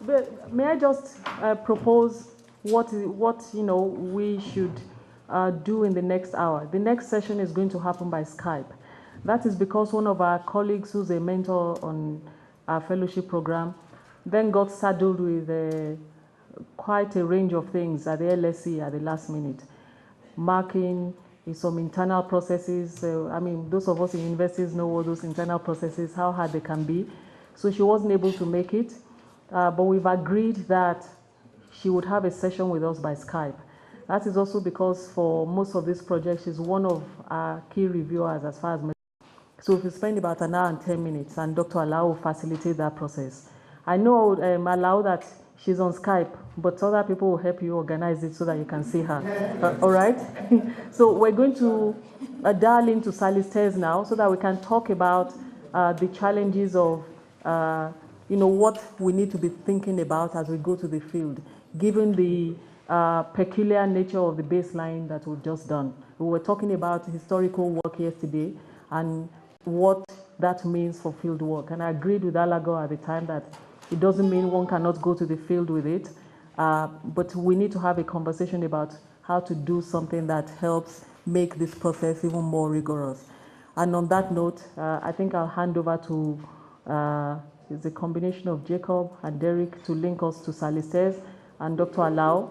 but may I just propose what we should do in the next hour? The next session is going to happen by Skype. That is because one of our colleagues, who's a mentor on our fellowship program, then got saddled with quite a range of things at the LSE at the last minute, marking some internal processes. I mean, those of us in universities know all those internal processes, how hard they can be. So she wasn't able to make it, but we've agreed that she would have a session with us by Skype. That is also because for most of these projects, she's one of our key reviewers as far as. So if you spend about an hour and 10 minutes, and Dr. Alagaw will facilitate that process. I know Alagaw that she's on Skype, but other people will help you organize it so that you can see her. All right? So we're going to dial into Salister's now so that we can talk about the challenges of, what we need to be thinking about as we go to the field, given the peculiar nature of the baseline that we've just done. We were talking about historical work yesterday and what that means for field work. And I agreed with Alagaw at the time that it doesn't mean one cannot go to the field with it, but we need to have a conversation about how to do something that helps make this process even more rigorous. And on that note, I think I'll hand over to it's a combination of Jacob and Derek to link us to Salister's and Dr. Alagaw.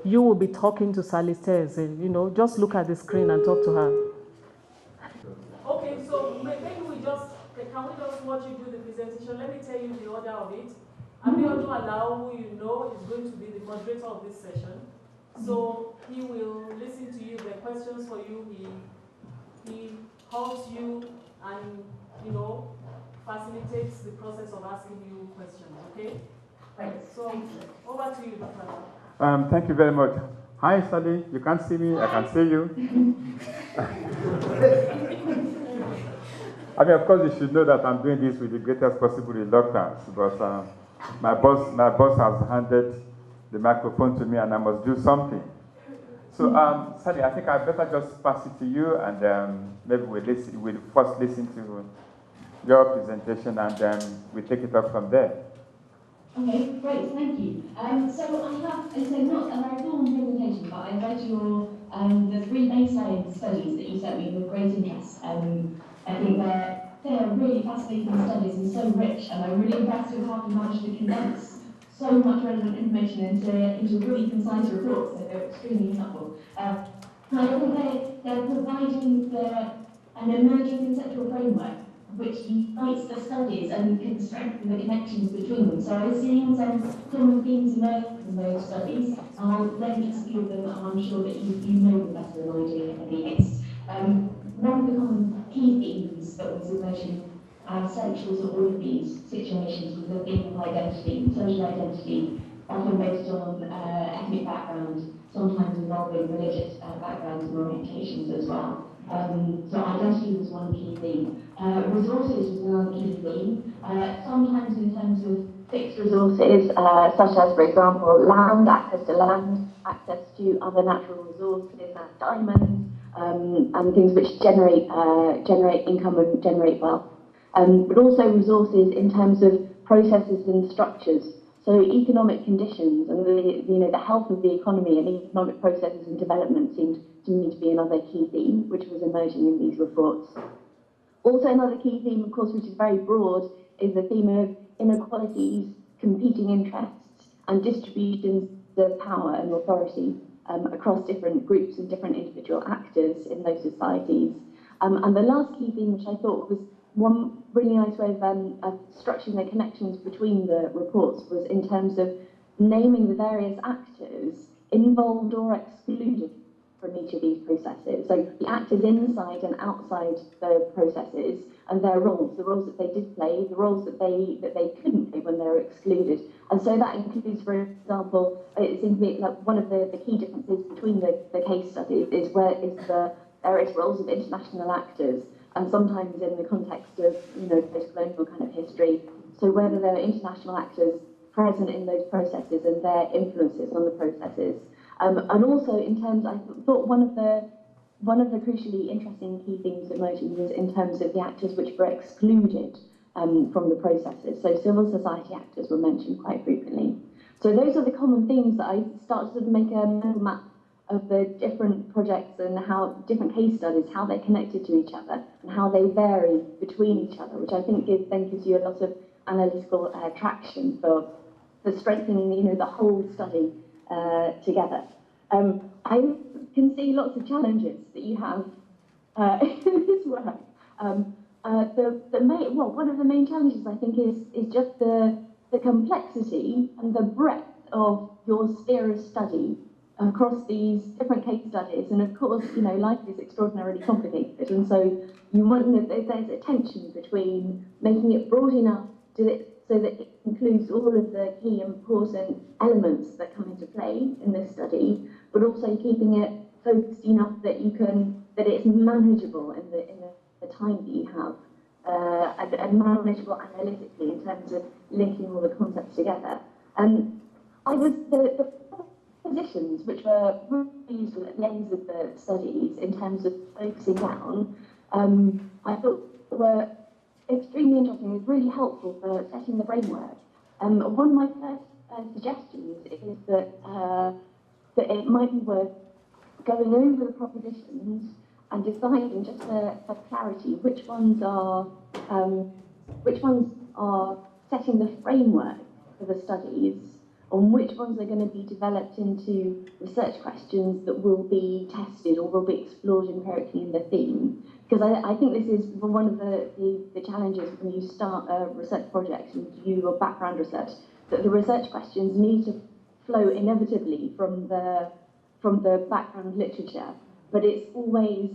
You will be talking to Salister's, just look at the screen and talk to her. Okay, so maybe can we just watch you do the presentation? Let me tell you the order of it. Dr. Alagaw, who you know is going to be the moderator of this session. So he will listen to you, the questions for you, he helps you and, facilitates the process of asking you questions, okay? Right. So over to you, Dr. Alagaw. Thank you very much. Hi, Sally. You can't see me. I can see you. I mean, of course, you should know that I'm doing this with the greatest possible reluctance, but my boss has handed the microphone to me, and I must do something. So, Sally, I think I better just pass it to you, and maybe we'll first listen to your presentation, and then we take it up from there. Okay, great, thank you. So I have, it's not a very long presentation, but I read your the 3 baseline studies that you sent me with great interest. I think they are really fascinating studies and so rich, and I'm really impressed with how you managed to condense so much relevant information into really concise reports. So they're extremely helpful. And I think they're providing an emerging conceptual framework which unites the studies and can strengthen the connections between them. So I've seen some common themes emerge from those studies. I'll then just give them, and I'm sure that you know them better than I do at the end. One of the common key themes that was emerging central to all of these situations was the theme of identity, social identity, often based on ethnic background, sometimes involving religious backgrounds and orientations as well. So identity was one key theme. Resources was another key theme, sometimes in terms of fixed resources, such as, for example, land, access to other natural resources like diamonds, and things which generate income and generate wealth. But also resources in terms of processes and structures. So economic conditions and the health of the economy and economic processes and development seemed to me to be another key theme which was emerging in these reports. Also another key theme, of course, which is very broad, is the theme of inequalities, competing interests, and distributions of power and authority across different groups and different individual actors in those societies. And the last key theme, which I thought was one really nice way of structuring the connections between the reports, was in terms of naming the various actors involved or excluded from each of these processes. So the actors inside and outside the processes and their roles, the roles that they did play, the roles that they couldn't play when they were excluded. And so that includes, for example, it seems to me like one of the key differences between the case studies is the various roles of international actors, and sometimes in the context of post-colonial kind of history. So whether there are international actors present in those processes and their influences on the processes. And also in terms, I thought one of the crucially interesting key themes emerging was in terms of the actors which were excluded from the processes. So civil society actors were mentioned quite frequently. So those are the common themes that I started to make a mental map of the different projects and how different case studies, how they're connected to each other and how they vary between each other, which I think then gives you a lot of analytical traction for strengthening, the whole study together. I can see lots of challenges that you have in this work. One of the main challenges I think is just the complexity and the breadth of your sphere of study across these different case studies. And of course, life is extraordinarily complicated, and so there's a tension between making it broad enough so that it includes all of the key important elements that come into play in this study, but also keeping it focused enough that it's manageable in the time that you have, and manageable analytically in terms of linking all the concepts together. And the positions which were really useful at the ends of the studies in terms of focusing down, I thought were extremely interesting. It was really helpful for setting the framework. One of my first suggestions is that it might be worth going over the propositions and deciding, just for clarity, which ones are setting the framework for the studies, and which ones are going to be developed into research questions that will be tested or will be explored empirically in the theme. Because I think this is one of the challenges when you start a research project and do your background research, that the research questions need to flow inevitably from the background literature, but it's always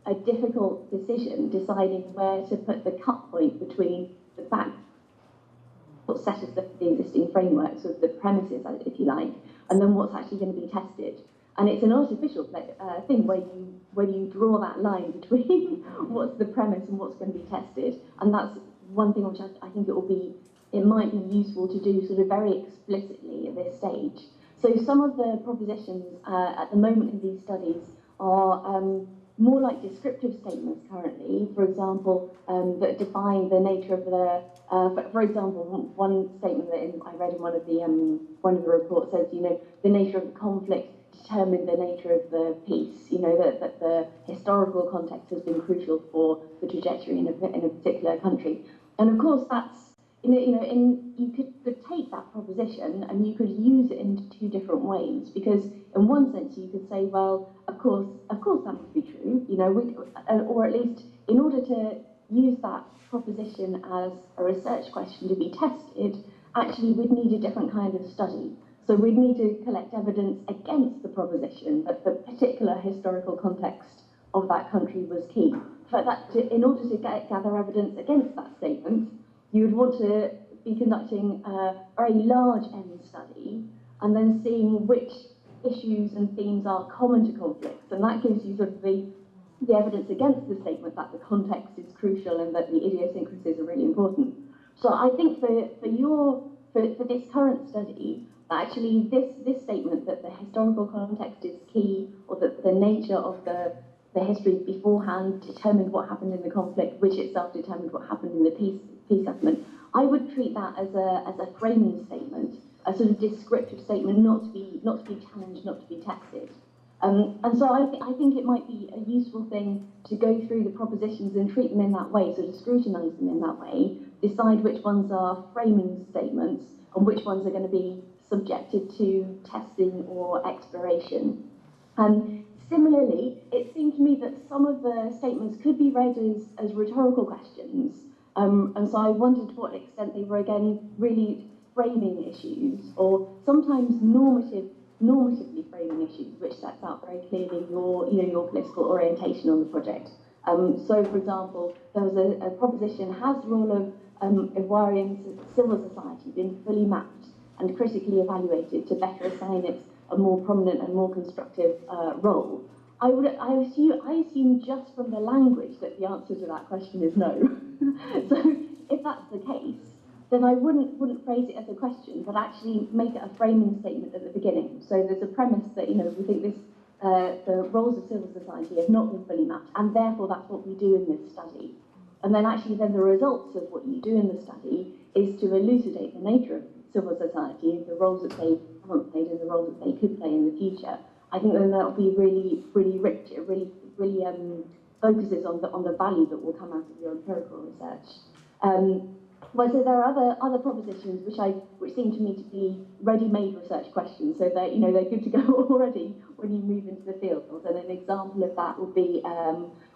a difficult decision deciding where to put the cut point between the back what set of the existing frameworks of the premises, if you like, and then what's actually going to be tested. And it's an artificial thing where you draw that line between what's the premise and what's going to be tested. And that's one thing which I think it might be useful to do sort of very explicitly at this stage. So some of the propositions at the moment in these studies are more like descriptive statements currently, for example, that define the nature of the, for example, one statement that I read in one of the reports says, the nature of the conflict determined the nature of the peace, that the historical context has been crucial for the trajectory in a particular country. And of course that's, you could take that proposition and you could use it in two different ways, because in one sense you could say, well, of course that must be true, or at least in order to use that proposition as a research question to be tested, actually we'd need a different kind of study. So we'd need to collect evidence against the proposition that the particular historical context of that country was key. In order to gather evidence against that statement, you would want to be conducting a very large end study and then seeing which issues and themes are common to conflicts. And that gives you sort of the evidence against the statement that the context is crucial and that the idiosyncrasies are really important. So I think for this current study, actually this statement that the historical context is key, or that the nature of the history beforehand determined what happened in the conflict, which itself determined what happened in the peace settlement, I would treat that as a framing statement, a sort of descriptive statement, not to be challenged, not to be tested. And so I think it might be a useful thing to go through the propositions and treat them in that way, sort of scrutinise them in that way, decide which ones are framing statements and which ones are going to be subjected to testing or exploration. Similarly, it seemed to me that some of the statements could be read as rhetorical questions. And so I wondered to what extent they were, again, really framing issues, or sometimes normatively framing issues, which sets out very clearly your political orientation on the project. So, for example, there was a proposition: has the role of Ivoirian civil society been fully mapped and critically evaluated to better assign it a more prominent and more constructive role? I assume just from the language that the answer to that question is no. So if that's the case, then I wouldn't phrase it as a question, but actually make it a framing statement at the beginning. So there's a premise that we think this the roles of civil society have not been fully mapped, and therefore that's what we do in this study. And then actually then the results of what you do in the study is to elucidate the nature of civil society and the roles that they haven't played and the roles that they could play in the future. I think then that will be really, really rich. It really focuses on the value that will come out of your empirical research. Well, so there are other propositions which seem to me to be ready-made research questions, so that they're good to go already when you move into the field. And an example of that would be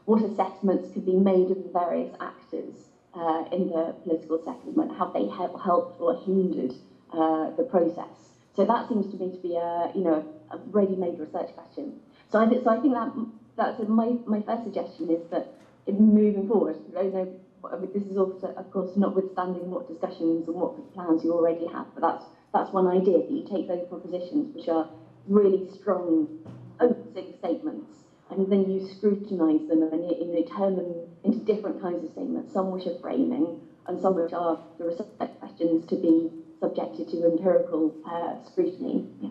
what assessments could be made of the various actors in the political settlement, how they helped or hindered the process. So that seems to me to be a ready-made research question. So I think that's my first suggestion is that moving forward, this is also, of course, notwithstanding what discussions and what plans you already have, but that's one idea, that you take those propositions, which are really strong, opening statements, and then you scrutinise them and you turn them into different kinds of statements, some which are framing, and some which are the research questions to be subjected to empirical scrutiny. Yeah.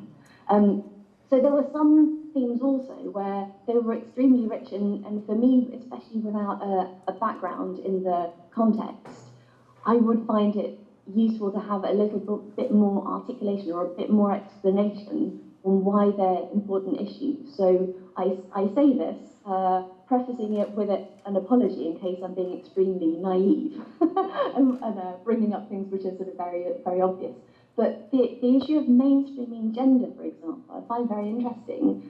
So there were some themes also where they were extremely rich, and for me, especially without a background in the context, I would find it useful to have a little bit more articulation or a bit more explanation on why they're important issues. So I say this, prefacing it with an apology in case I'm being extremely naive and bringing up things which are sort of very, very obvious. But the issue of mainstreaming gender, for example, I find very interesting.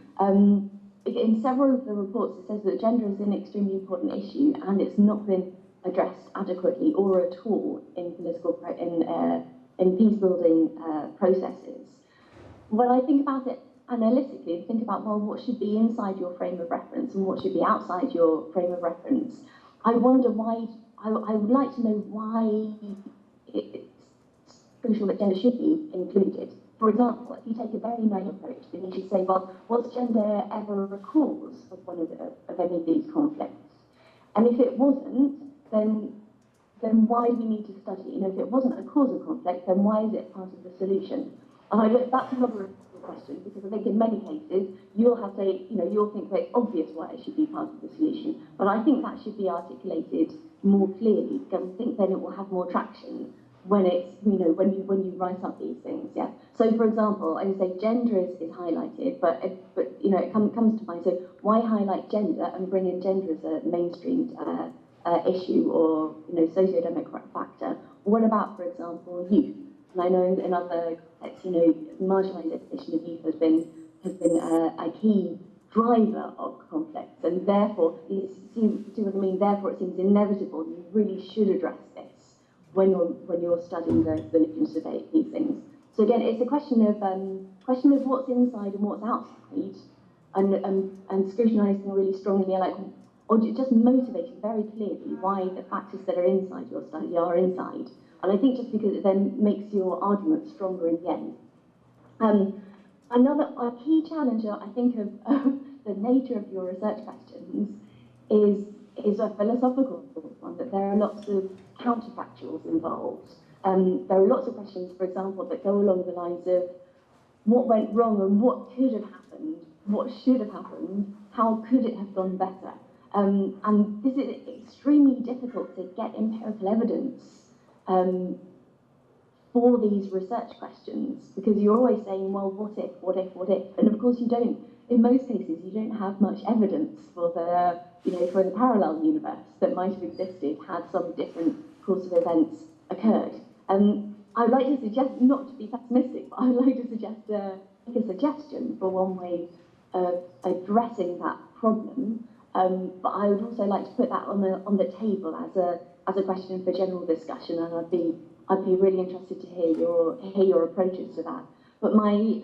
In several of the reports, it says that gender is an extremely important issue and it's not been addressed adequately or at all in in peace-building processes. When I think about it analytically, think about, well, what should be inside your frame of reference and what should be outside your frame of reference, I wonder why, I would like to know why it's crucial that gender should be included. For example, if you take a very naive approach, then you should say, well, was gender ever a cause of any of these conflicts? And if it wasn't, then why do we need to study? If it wasn't a cause of conflict, then why is it part of the solution? And that's another question, because I think in many cases you'll think that it's obvious why it should be part of the solution, but I think that should be articulated more clearly, because I think then it will have more traction when it's when you write up these things. Yeah. So for example, I would say gender is highlighted, but it comes to mind. So why highlight gender and bring in gender as a mainstreamed issue or socio-demographic factor? What about, for example, youth? And I know in other contexts, marginalisation of youth has been a key driver of conflicts, and therefore, Therefore, it seems inevitable. You really should address this when you're studying the religions debate these things. So again, it's a question of what's inside and what's outside, and scrutinising really strongly, or just motivating very clearly why the factors that are inside your study are inside. And I think just because it then makes your argument stronger in the end. A key challenge, I think, of the nature of your research questions is a philosophical one, that there are lots of counterfactuals involved. There are lots of questions, for example, that go along the lines of what went wrong and what could have happened, what should have happened, how could it have gone better? And this is extremely difficult to get empirical evidence for these research questions, because you're always saying, well, what if, what if, what if? And of course you don't, in most cases, you don't have much evidence for the parallel universe that might have existed had some different course of events occurred. I'd like to suggest, not to be pessimistic, but I'd like to suggest make a suggestion for one way of addressing that problem. But I would also like to put that on the table as a question for general discussion, and I'd be really interested to hear your approaches to that. But my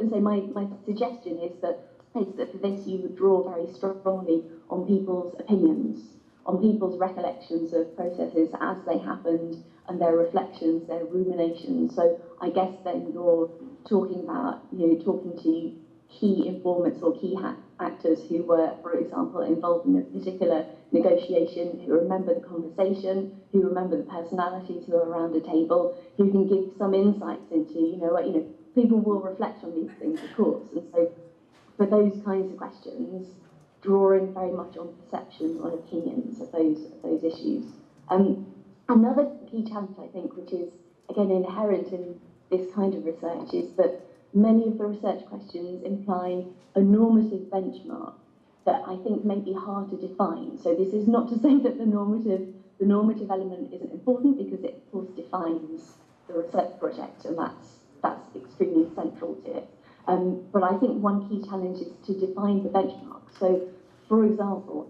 suggestion is that for this you would draw very strongly on people's opinions, on people's recollections of processes as they happened, and their reflections, their ruminations. So I guess then you're talking about, talking to key informants or key actors who were, for example, involved in a particular negotiation, who remember the conversation, who remember the personalities who are around a table, who can give some insights into, people will reflect on these things, of course. And so for those kinds of questions, drawing very much on perceptions, on opinions of those issues. Another key challenge, I think, which is, again, inherent in this kind of research, is that many of the research questions imply a normative benchmark that I think may be hard to define. So this is not to say that the normative element isn't important, because it, of course, defines the research project, and that's extremely central to it. But I think one key challenge is to define the benchmark. So, for example,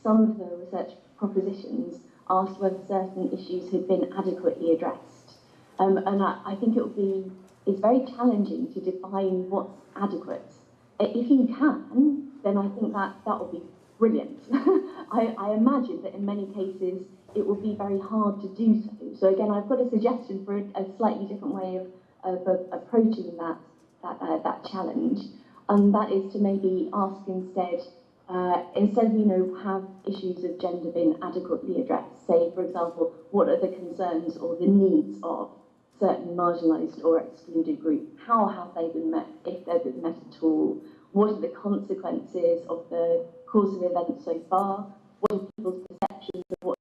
some of the research propositions asked whether certain issues had been adequately addressed. And I think it's very challenging to define what's adequate. If you can, then I think that will be brilliant. I imagine that in many cases it will be very hard to do so. So again, I've got a suggestion for a slightly different way of approaching that challenge, and that is to maybe ask instead of, have issues of gender been adequately addressed? Say, for example, what are the concerns or the needs of certain marginalised or excluded groups? How have they been met, if they've been met at all? What are the consequences of the course of events so far? What are people's perceptions of what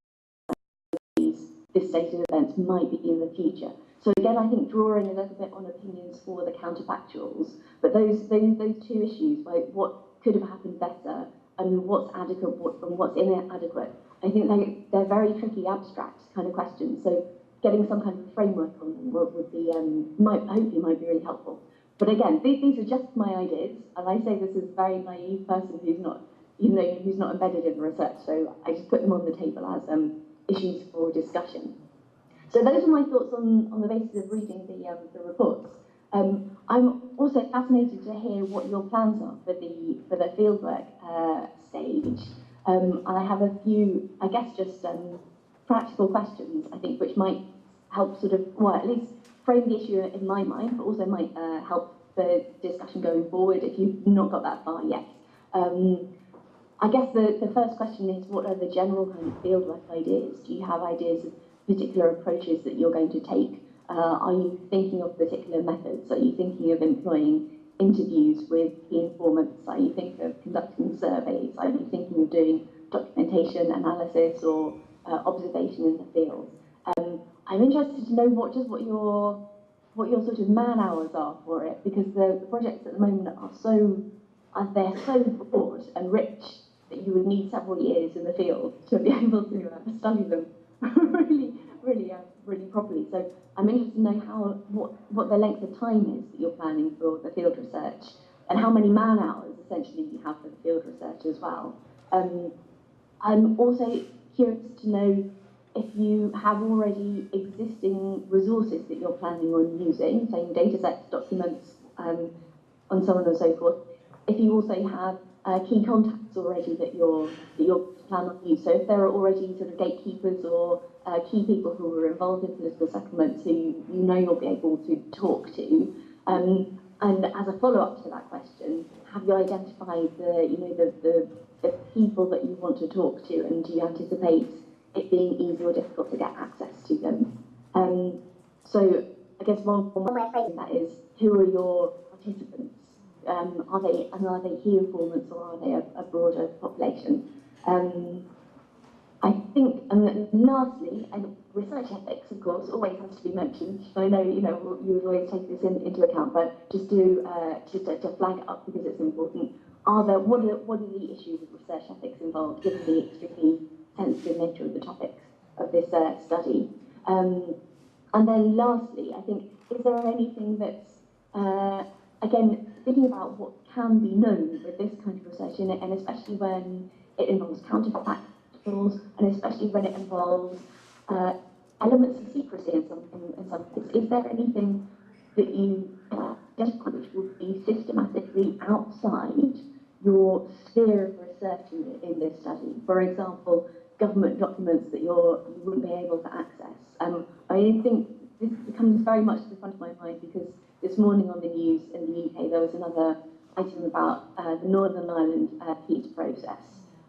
this state of events might be in the future? So again, I think drawing a little bit on opinions for the counterfactuals, but those two issues, like what could have happened better and what's adequate and what's inadequate, I think they're very tricky, abstract kind of questions. So getting some kind of framework on them would be, hopefully might be really helpful. But again, these are just my ideas, and I say this as a very naive person who's not embedded in the research, so I just put them on the table as issues for discussion. So those are my thoughts on the basis of reading the reports. I'm also fascinated to hear what your plans are for the fieldwork stage. And I have a few, I guess, just practical questions, I think, which might help sort of, well, at least frame the issue in my mind, but also might help the discussion going forward if you've not got that far yet. I guess the first question is, what are the general kind of fieldwork ideas? Do you have ideas of particular approaches that you're going to take? Are you thinking of particular methods? Are you thinking of employing interviews with key informants? Are you thinking of conducting surveys? Are you thinking of doing documentation, analysis, or observation in the field? I'm interested to know what your sort of man hours are for it, because the projects at the moment are so broad and rich that you would need several years in the field to be able to study them really properly. So I'm interested to know what the length of time is that you're planning for the field research, and how many man hours essentially you have for the field research as well. I'm also curious to know if you have already existing resources that you're planning on using, say data sets, documents, and so on and so forth. If you also have key contacts already that you're planning on use. So if there are already sort of gatekeepers or key people who are involved in political settlements who you know you'll be able to talk to. And as a follow-up to that question, have you identified the people that you want to talk to, and do you anticipate it being easy or difficult to get access to them? So I guess one way of phrasing that is, who are your participants? Are they key informants, or are they a broader population? I think, and lastly, research ethics, of course, always has to be mentioned. I know, you would always take this into account, but just to flag it up because it's important. What are the issues of research ethics involved, given the extremely sensitive nature of the topics of this study? And then lastly, I think, is there anything that's, again, thinking about what can be known with this kind of research, and especially when it involves counterfactuals, and especially when it involves elements of secrecy in some cases, is there anything that you identify which would be systematically outside your sphere of research in this study? For example, government documents that you wouldn't be able to access. I think this comes very much to the front of my mind because this morning on the news in the UK there was another item about the Northern Ireland peace process,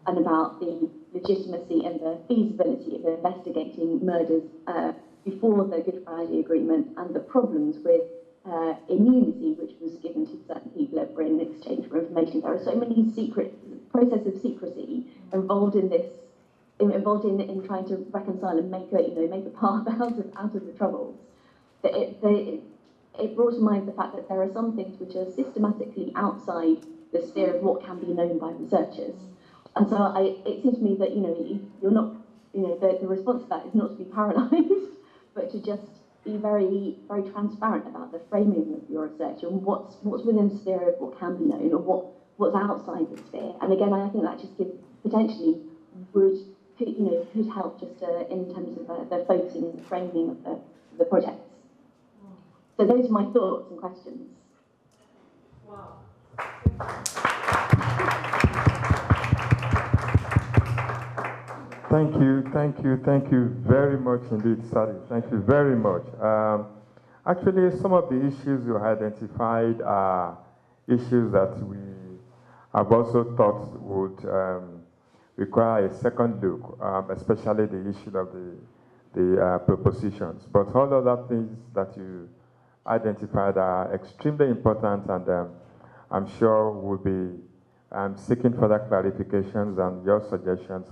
and about the legitimacy and the feasibility of investigating murders before the Good Friday Agreement, and the problems with immunity which was given to certain people in exchange for information. There are so many process of secrecy involved in this involved in trying to reconcile and make a path out of the troubles, that it brought to mind the fact that there are some things which are systematically outside the sphere of what can be known by researchers. And so it seems to me that you're not, the response to that is not to be paralysed, but to just be very, very transparent about the framing of your research and what's within the sphere of what can be known or what's outside the sphere. And again, I think that just potentially could help just in terms of the focusing and the framing of the projects. So those are my thoughts and questions. Wow. Thank you very much indeed, Sally. Thank you very much. Actually, some of the issues you identified are issues that we have also thought would require a second look, especially the issue of the propositions. But all other things that you identified are extremely important, and I'm sure we'll be seeking further clarifications and your suggestions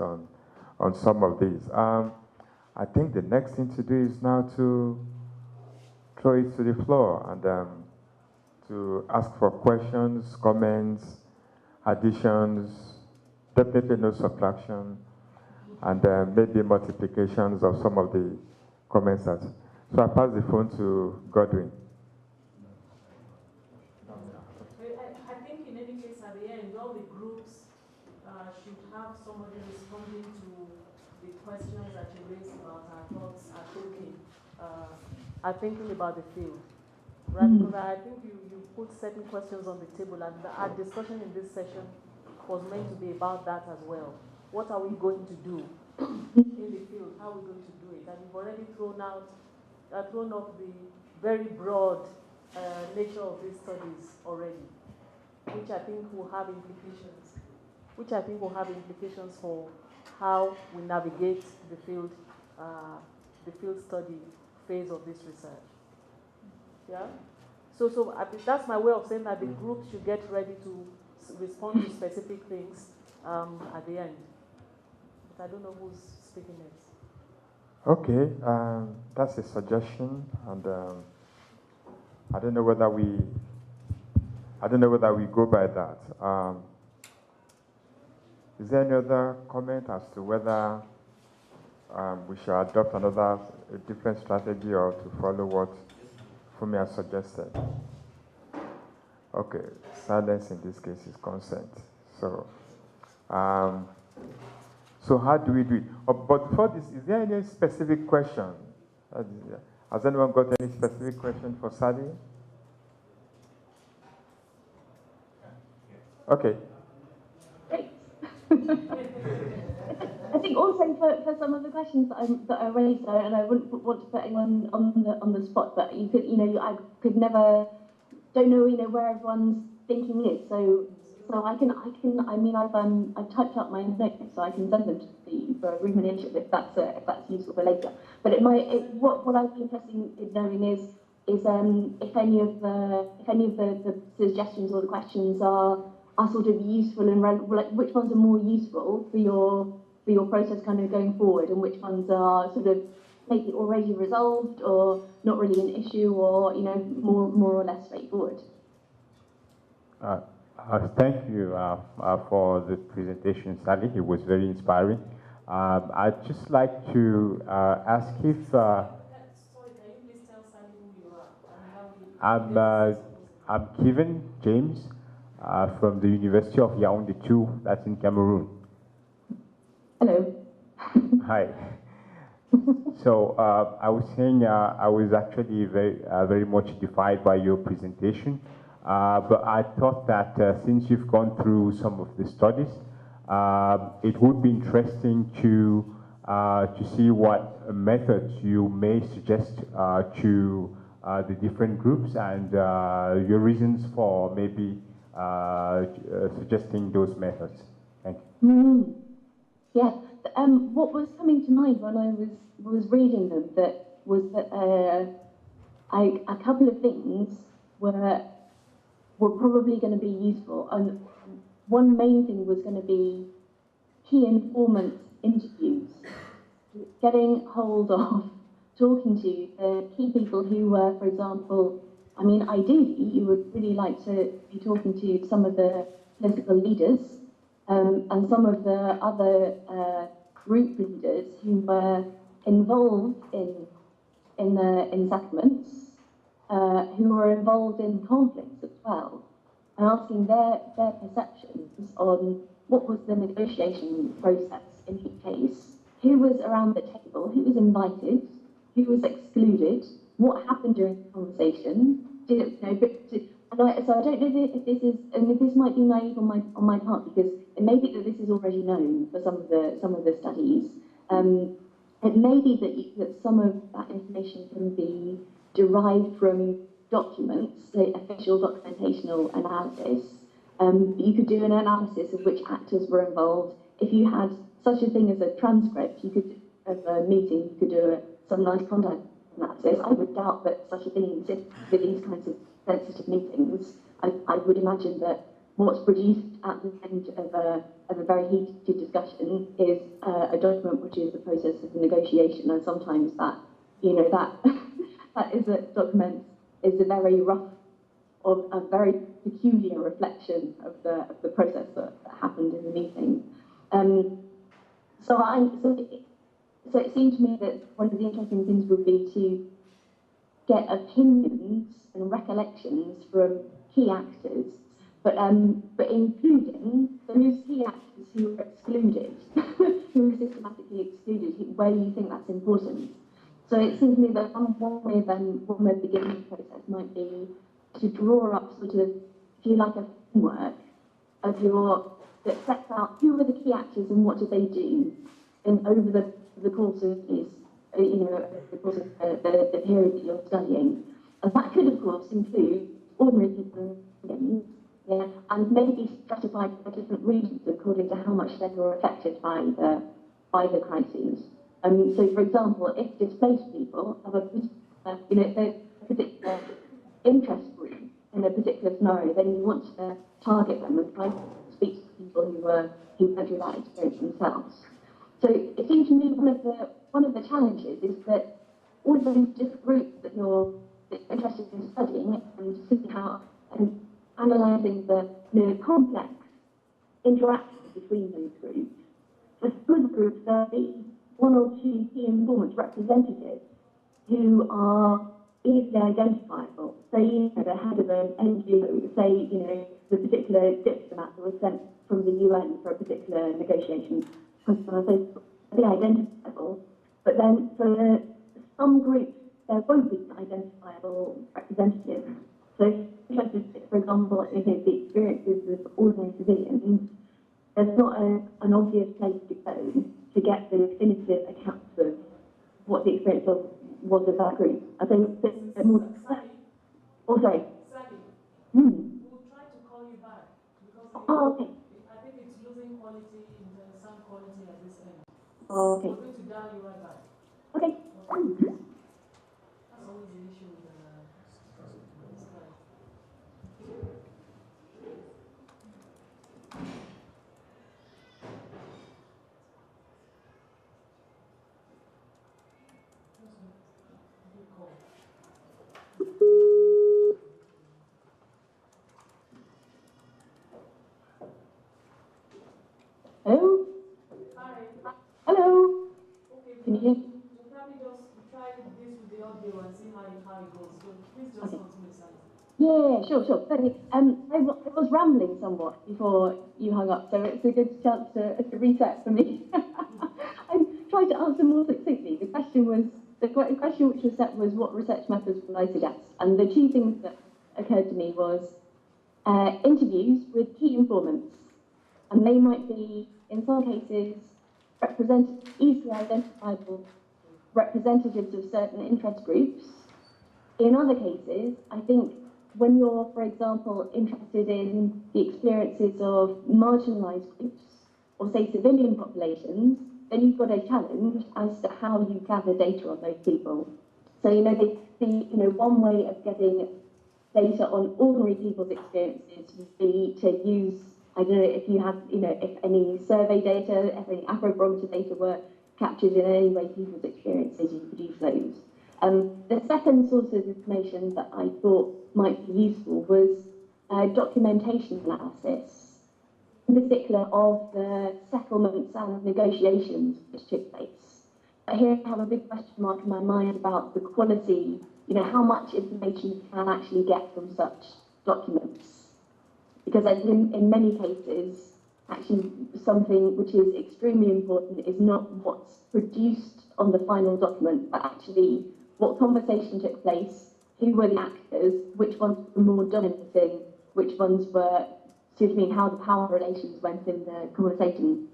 on some of these. I think the next thing to do is now to throw it to the floor and to ask for questions, comments, additions, definitely no subtraction, and maybe multiplications of some of the comments. So I pass the phone to Godwin. I think in any case, at the end, all the groups should have somebody responding to the questions that you raised about our thoughts are thinking about the field. Right? Because I think you put certain questions on the table, and our discussion in this session was meant to be about that as well. What are we going to do in the field? How are we going to do it? And we've already thrown up the very broad nature of these studies already, which I think will have implications for how we navigate the field study phase of this research. Yeah. So I think that's my way of saying that the group should get ready to respond to specific things at the end. But I don't know who's speaking next. Okay, that's a suggestion, and I don't know whether we go by that. Is there any other comment as to whether we should adopt a different strategy or to follow what Fummi has suggested? Okay, silence in this case is consent. So, so how do we do it? But before this, is there any specific question? Has anyone got any specific question for Sally? Okay. Great. I think also for some of the questions that I raised, and I wouldn't want to put anyone on the spot, but I could never, don't know where everyone's thinking is. So I've typed up my notes, so I can send them to you for a rumination if that's useful for later. But what I'd be interested in knowing is if any of the suggestions or the questions are sort of useful and like which ones are more useful for your process kind of going forward, and which ones are sort of maybe already resolved or not really an issue, or more or less straightforward. Thank you for the presentation, Sally. It was very inspiring. I'd just like to ask if Sorry, can you please tell Sally who you are and how we... I'm Kevin James from the University of Yaoundé 2, that's in Cameroon. Hello. Hi. So I was saying I was actually very much edified by your presentation. But I thought that since you've gone through some of the studies, it would be interesting to see what methods you may suggest to the different groups, and your reasons for maybe suggesting those methods. Thank you. Yeah. What was coming to mind when I was reading them was that a couple of things were probably going to be useful. And one main thing was going to be key informants interviews, getting hold of, talking to the key people who were, for example, I mean, ideally, you would really like to be talking to some of the political leaders and some of the other group leaders who were involved in settlements, who were involved in conflicts as well, and asking their perceptions on what was the negotiation process in each case, who was around the table, who was invited, who was excluded, what happened during the conversation. So I don't know if this is, and if this might be naive on my part, because it may be that this is already known for some of the studies. It may be that some of that information can be derived from documents, so official documentational analysis. You could do an analysis of which actors were involved. If you had such a thing as a transcript, you could, of a meeting, you could do some nice content analysis. I would doubt that such a thing exists for these kinds of sensitive meetings. I would imagine that what's produced at the end of a very heated discussion is a document which is the process of negotiation, and sometimes that, that is a document is a very rough, or a very peculiar reflection of the process that happened in the meeting. So it seemed to me that one of the interesting things would be to get opinions and recollections from key actors, but including those key actors who were excluded, who were systematically excluded, where you think that's important. So it seems to me that one way of beginning the process might be to draw up sort of, if you like, a framework of that sets out who were the key actors and what did they do over the course of these, the course of the period that you're studying. And that could, of course, include ordinary people, and maybe stratified by different regions according to how much they were affected by the crises. So, for example, if displaced people have a particular interest group in a particular scenario, then you want to target them and try to speak to people who went through that experience themselves. So it seems to me one of the challenges is that all of those different groups that you're interested in studying and seeing how and analysing the complex interactions between those groups. For some of the groups, there'll be one or two key informants, representatives, who are easily identifiable. Say, the head of an NGO, say, the particular diplomat that was sent from the UN for a particular negotiation, be identifiable. But then for some groups, there won't be identifiable representatives. So, for example, in the experiences of ordinary civilians, there's not an obvious place to go to get the definitive accounts of what the experience was of that group. I think there's more. Oh, sorry. Sally, we'll try to call you back because okay. I think it's losing quality in the sound quality at this end. Okay. We're going to dial you right back. Okay. That's always the issue with Skype. Hello? Hi. Hello? Okay, Can you hear me? we'll probably just try this with the audio and see how it goes. So please just continue, Sally. Yeah, sure. Certainly. I was rambling somewhat before you hung up, so it's a good chance to reset for me. I tried to answer more succinctly. The question which was set was what research methods would I suggest? And the two things that occurred to me was interviews with key informants. And they might be, in some cases, easily identifiable representatives of certain interest groups. In other cases, I think when you're, for example, interested in the experiences of marginalised groups, or say civilian populations, then you've got a challenge as to how you gather data on those people. So, one way of getting data on ordinary people's experiences would be to use I don't know if you have, if any survey data, if any Afrobarometer data were captured in any way people's experiences, you could use those. The second source of information that I thought might be useful was documentation analysis, in particular of the settlements and negotiations which took place. But here I have a big question mark in my mind about the quality, how much information you can actually get from such documents. Because I think in many cases, actually something which is extremely important is not what's produced on the final document, but actually what conversation took place, who were the actors, which ones were more dominating, which ones were, how the power relations went in the conversation.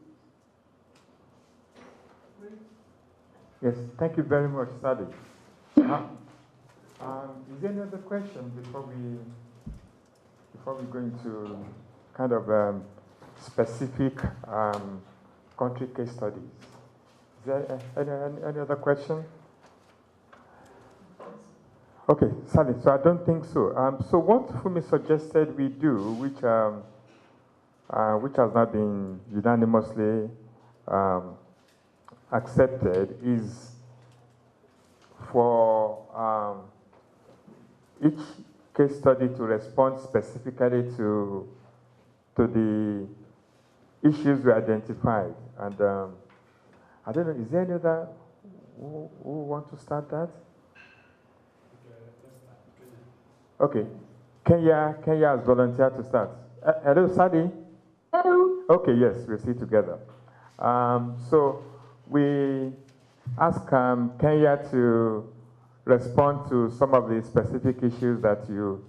Yes, thank you very much, Sadi. Is there any other question before we go into kind of specific country case studies? Is there any other question? Okay, Sally, so I don't think so. So what Fummi suggested we do, which has not been unanimously accepted, is for each case study to respond specifically to the issues we identified. And I don't know, is there any other who want to start that? Okay, Kenya has volunteered to start. Hello, Sadi? Hello. Okay, yes, we'll see together. So we ask Kenya to respond to some of the specific issues that you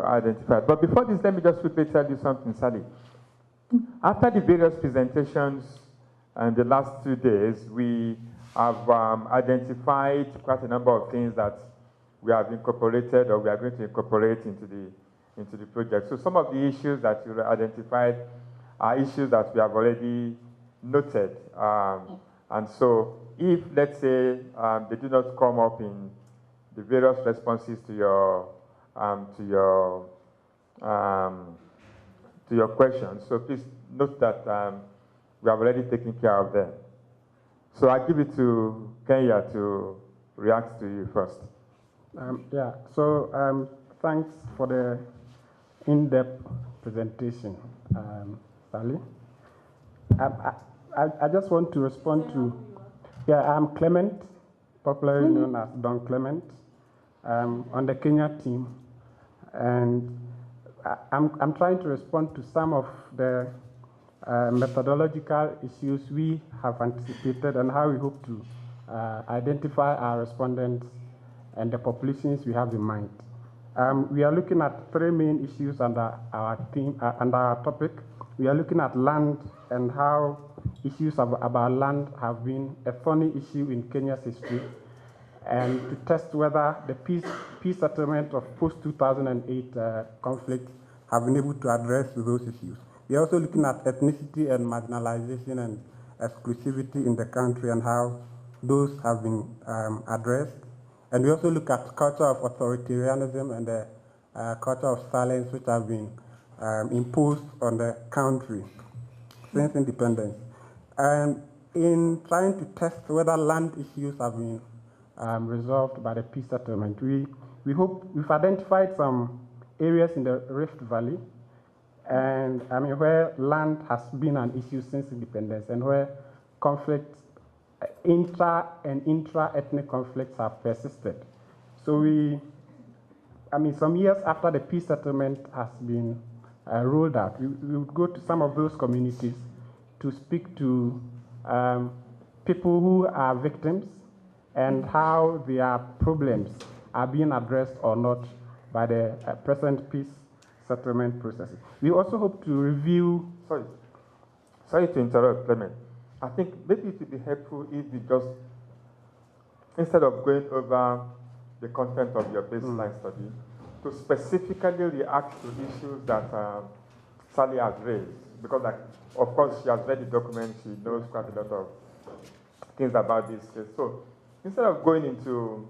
identified. But before this, let me just quickly tell you something, Sally. After the various presentations and the last 2 days, we have identified quite a number of things that we have incorporated or we are going to incorporate into the project. So some of the issues that you identified are issues that we have already noted. And so if, let's say, they do not come up in the various responses to your questions, so please note that we have already taken care of them. So I give it to Kenya to react to you first. Thanks for the in-depth presentation, Sally. I just want to respond to, I'm Clement, popularly known as Don Clement, on the Kenya team, and I'm trying to respond to some of the methodological issues we have anticipated and how we hope to identify our respondents and the populations we have in mind. We are looking at 3 main issues under our theme, under our topic. We are looking at land and how issues about land have been a thorny issue in Kenya's history, and to test whether the peace settlement of post-2008 conflict have been able to address those issues. We are also looking at ethnicity and marginalization and exclusivity in the country and how those have been addressed. And we also look at culture of authoritarianism and the culture of silence which have been imposed on the country since independence. And in trying to test whether land issues have been resolved by the peace settlement, we've identified some areas in the Rift Valley, and where land has been an issue since independence, and where conflicts, intra and intra-ethnic conflicts have persisted. So some years after the peace settlement has been rolled out, we would go to some of those communities to speak to people who are victims and how their problems are being addressed or not by the present peace settlement processes. We also hope to review... Sorry to interrupt, Clement. I think maybe it would be helpful if we just, instead of going over the content of your baseline study, to specifically react to issues that Sally has raised. Because, of course, she has read the document, she knows quite a lot of things about this case. So instead of going into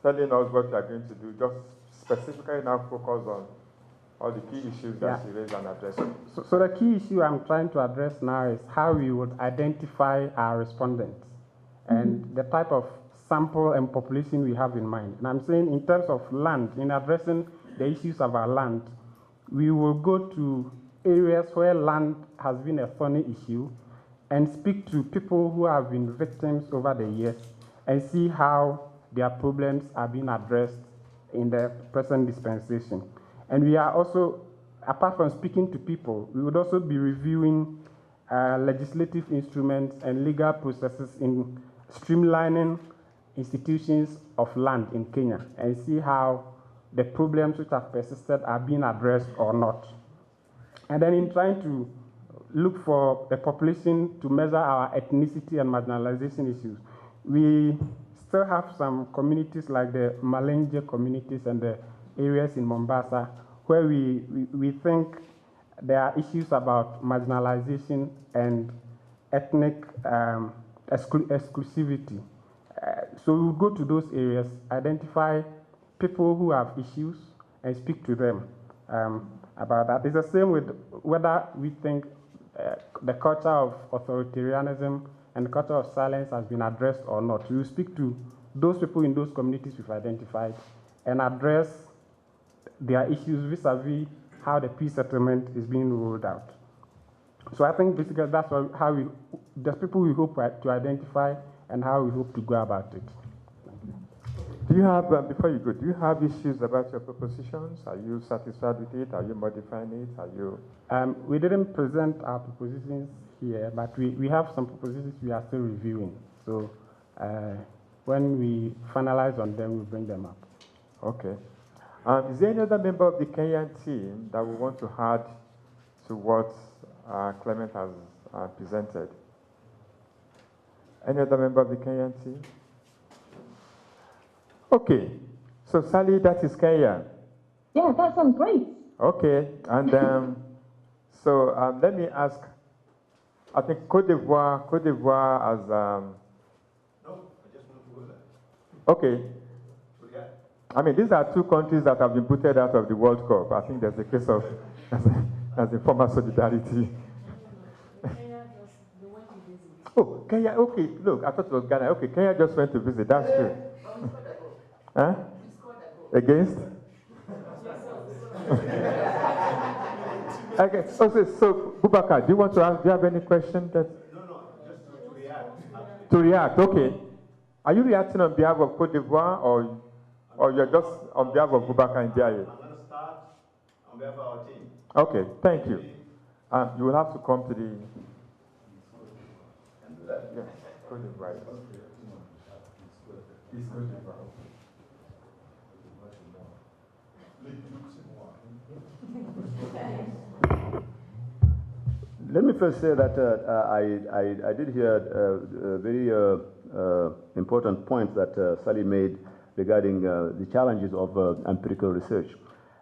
telling us what we are going to do, just specifically now focus all the key issues that she raised and addressed. So the key issue I'm trying to address now is how we would identify our respondents and the type of sample and population we have in mind. And I'm saying in terms of land, in addressing the issues of our land, we will go to areas where land has been a thorny issue and speak to people who have been victims over the years and see how their problems are being addressed in the present dispensation. And we are also, apart from speaking to people, we would also be reviewing legislative instruments and legal processes in streamlining institutions of land in Kenya and see how the problems which have persisted are being addressed or not. And then in trying to look for the population to measure our ethnicity and marginalization issues, we still have some communities like the Malenje communities and the areas in Mombasa where we think there are issues about marginalization and ethnic exclusivity. So we will go to those areas, identify people who have issues, and speak to them about that. It's the same with whether we think the culture of authoritarianism and the culture of silence has been addressed or not. We will speak to those people in those communities we've identified and address their issues vis-a-vis how the peace settlement is being rolled out. So I think basically that's how the people we hope to identify and how we hope to go about it. Do you have, before you go, do you have issues about your propositions? Are you satisfied with it? Are you modifying it? Are you? We didn't present our propositions here, but we have some propositions we are still reviewing. So when we finalize on them, we'll bring them up. Okay. Is there any other member of the Kenyan team that we want to add to what Clement has presented? Any other member of the Kenyan team? Okay. So Sally, that is Kenya. Yeah, that sounds great. Okay. And so let me ask, I think Côte d'Ivoire has... No, I just want to go there. Okay. I mean, these are two countries that have been booted out of the World Cup. I think there's a case of, as a form of solidarity. Oh, Kenya, okay, look, I thought it was Ghana. Okay, Kenya just went to visit, that's true. Huh? Against? Okay, so Bubakar, do you want to ask, do you have any question? No, just to react. To react, okay. Are you reacting on behalf of Côte d'Ivoire or you're just on behalf of Bubakar and Ndiaye? I'm going to start on behalf of our team. Okay, thank you. You will have to come to the... Yeah, Côte d'Ivoire. Let me first say that I did hear a very important point that Sally made regarding the challenges of empirical research.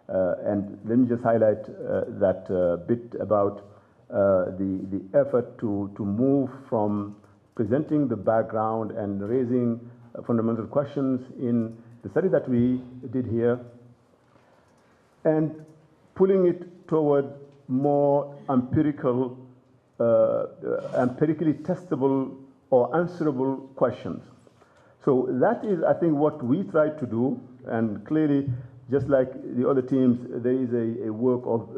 And let me just highlight that bit about the effort to move from presenting the background and raising fundamental questions in the study that we did here and pulling it toward more empirically testable or answerable questions. So that is, I think, what we tried to do, and clearly, just like the other teams, there is a work of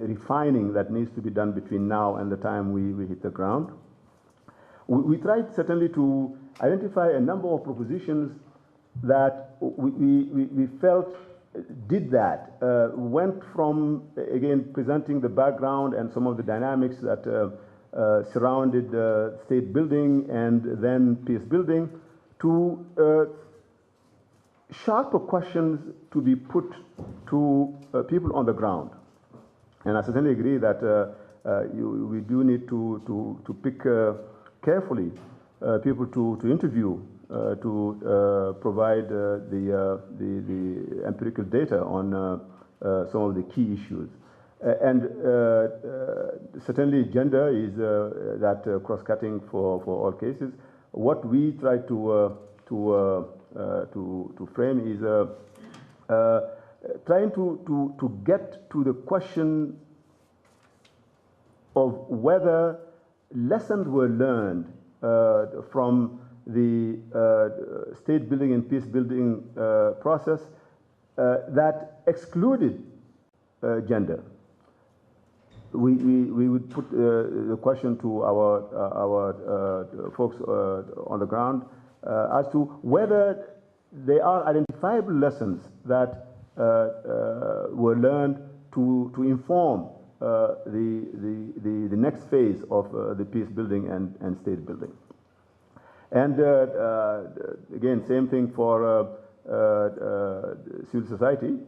refining that needs to be done between now and the time we hit the ground. We tried certainly to identify a number of propositions that we felt did that, went from, again, presenting the background and some of the dynamics that surrounded state building and then peace building, to sharper questions to be put to people on the ground. And I certainly agree that we do need to pick carefully people to interview, to provide the empirical data on some of the key issues. And certainly gender is that cross-cutting for all cases. What we try to frame is trying to get to the question of whether lessons were learned from the state building and peace building process that excluded gender. We would put the question to our folks on the ground as to whether there are identifiable lessons that were learned to inform the next phase of the peace building and state building. And again, same thing for civil society.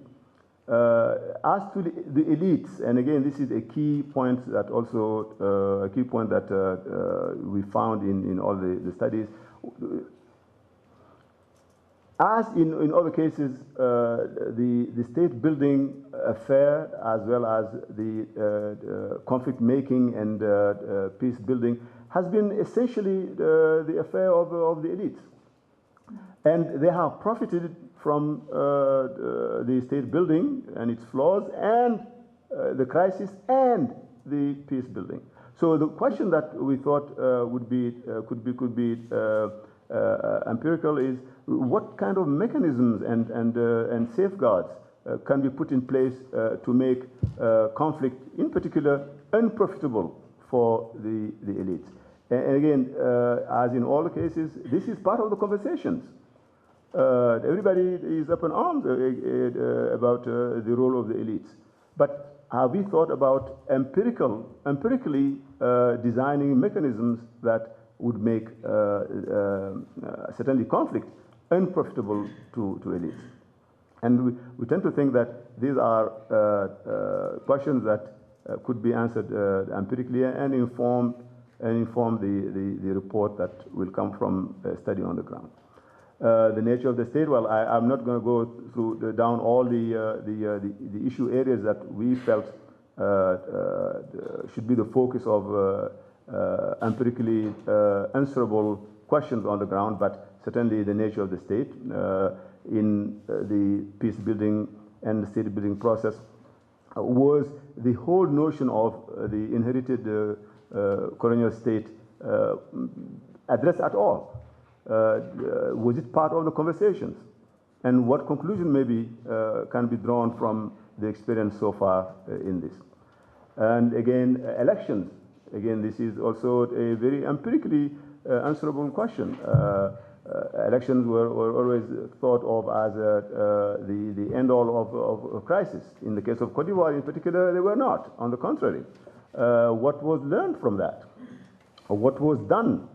As to the elites, and again, this is a key point that also we found in all the studies. As in other cases, the state building affair, as well as the conflict making and peace building, has been essentially the affair of the elites. And they have profited from the state building and its flaws, and the crisis, and the peace building. So the question that we thought could be empirical is what kind of mechanisms and safeguards can be put in place to make conflict, in particular, unprofitable for the elites. And again, as in all the cases, this is part of the conversations. Everybody is up in arms about the role of the elites. But have we thought about empirically designing mechanisms that would make certainly conflict unprofitable to elites? And we tend to think that these are questions that could be answered empirically and inform the report that will come from a study on the ground. The nature of the state, well, I'm not going to go down all the issue areas that we felt should be the focus of empirically answerable questions on the ground, but certainly the nature of the state in the peace building and the state building process was the whole notion of the inherited colonial state addressed at all. Was it part of the conversations? And what conclusion maybe can be drawn from the experience so far in this? And again, elections. Again, this is also a very empirically answerable question. Elections were always thought of as the end-all of crisis. In the case of Cote d'Ivoire in particular, they were not. On the contrary. What was learned from that? Or what was done?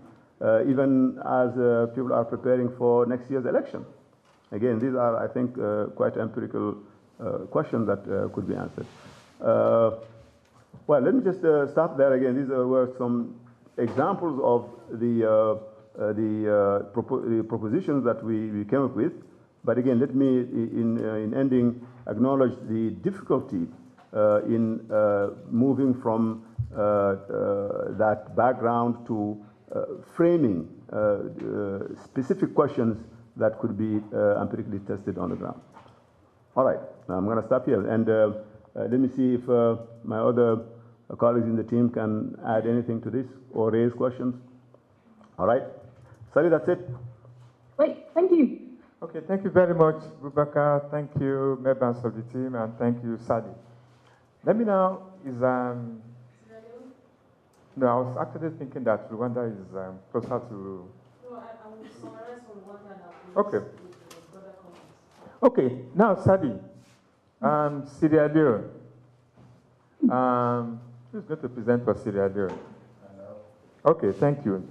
Even as people are preparing for next year's election. Again, these are, I think, quite empirical questions that could be answered. Well, let me just stop there again. These were some examples of the propositions that we came up with. But again, let me, in ending, acknowledge the difficulty in moving from that background to framing specific questions that could be empirically tested on the ground. All right, now I'm going to stop here. And let me see if my other colleagues in the team can add anything to this or raise questions. All right. Sally, that's it. Great, thank you. Okay, thank you very much, Boubacar. Thank you, members of the team, and thank you, Sally. Let me now is no, I was actually thinking that Rwanda is closer to. No, I will summarize from Rwanda now. Okay. Okay, now Sally, Sierra Leone. Who's going to present for Sierra Leone? Okay, thank you.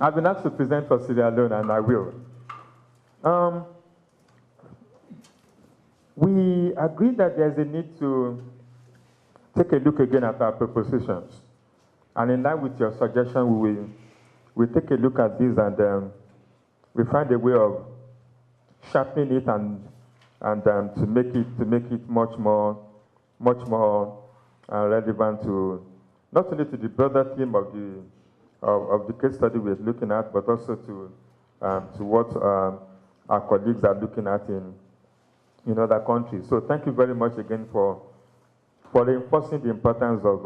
I've been asked to present for Sierra Leone, and I will. We agreed that there's a need to take a look again at our propositions. And in line with your suggestion, we take a look at this and we find a way of sharpening it and to make it much more relevant to not only to the broader theme of the case study we're looking at, but also to what our colleagues are looking at in other countries. So thank you very much again for reinforcing the importance of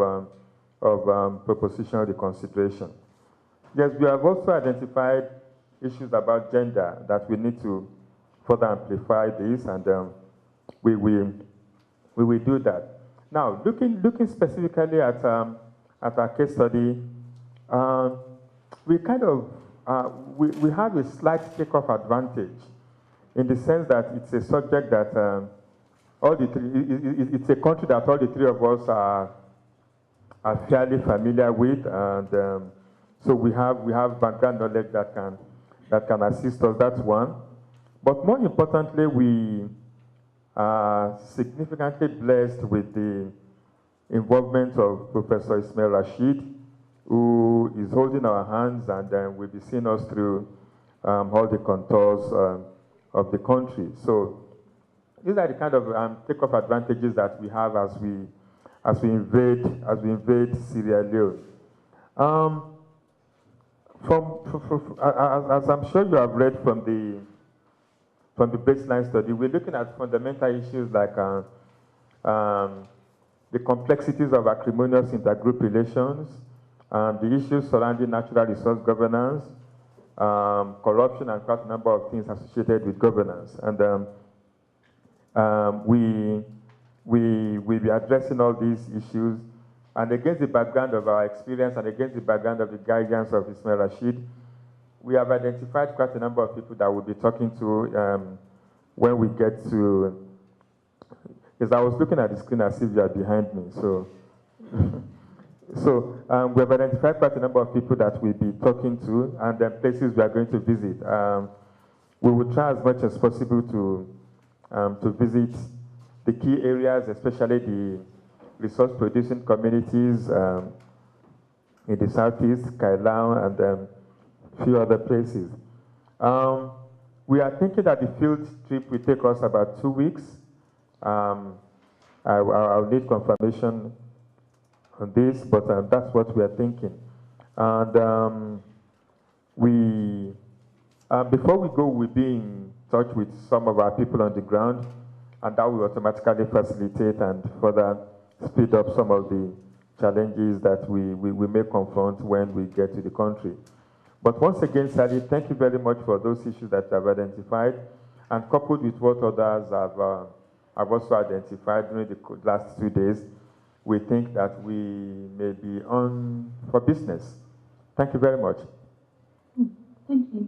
propositional reconsideration. Yes, we have also identified issues about gender that we need to further amplify this, and we will do that. Now, looking specifically at our case study, we kind of we have a slight takeoff advantage in the sense that it's a subject that all the three, it's a country that all the three of us are fairly familiar with, and so we have background knowledge that can assist us. That's one. But more importantly, we are significantly blessed with the involvement of Professor Ismail Rashid, who is holding our hands and will be seeing us through all the contours of the country. So these are the kind of take-off advantages that we have as we invade Sierra Leone. As I'm sure you have read from the baseline study, we're looking at fundamental issues like the complexities of acrimonious intergroup relations, the issues surrounding natural resource governance, corruption, and quite a number of things associated with governance. And we will be addressing all these issues. And against the background of our experience and against the background of the guidance of Ismail Rashid, we have identified quite a number of people that we'll be talking to when we get to. Because I was looking at the screen as if you are behind me, so. So we have identified quite a number of people that we'll be talking to, and then places we are going to visit. We will try as much as possible to visit the key areas, especially the resource-producing communities in the southeast, Kailau, and a few other places. We are thinking that the field trip will take us about 2 weeks. I'll need confirmation on this, but that's what we are thinking. And before we go, we'll be in touch with some of our people on the ground, and that will automatically facilitate and further speed up some of the challenges that we may confront when we get to the country. But once again, Sally, thank you very much for those issues that you have identified, and coupled with what others have also identified during the last 2 days, we think that we may be on for business. Thank you very much. Thank you.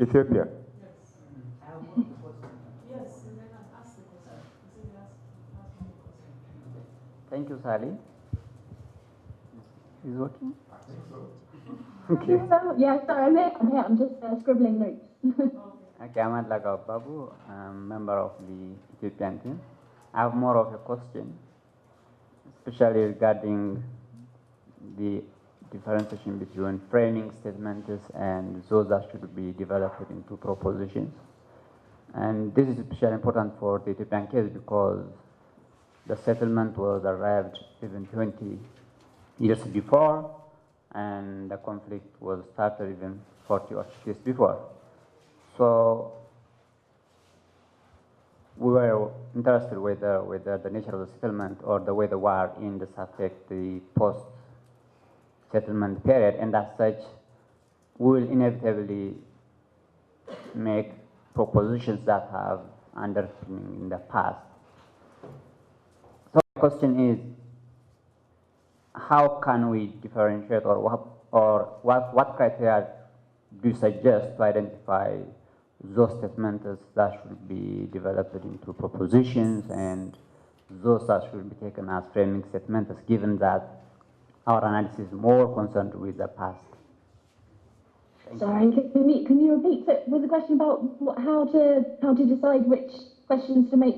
Ethiopia. Thank you, Sally. Is it working? I think so. Okay. Yeah, sorry, I'm here. I'm just scribbling notes. Okay, I'm Alagaw Ababu. I'm member of the Ethiopian team. I have more of a question, especially regarding the differentiation between framing statements and those that should be developed into propositions. And this is especially important for the Ethiopian case because the settlement was arrived even 20 years before, and the conflict was started even 40 or 50 years before. So we were interested whether the nature of the settlement or the way the war ends affect the post-settlement period, and as such, we will inevitably make propositions that have underpinning in the past. So the question is, how can we differentiate, or what criteria do you suggest to identify those statements that should be developed into propositions and those that should be taken as framing statements, given that our analysis is more concerned with the past? Sorry, can you repeat it? Was the question about how to decide which questions to make,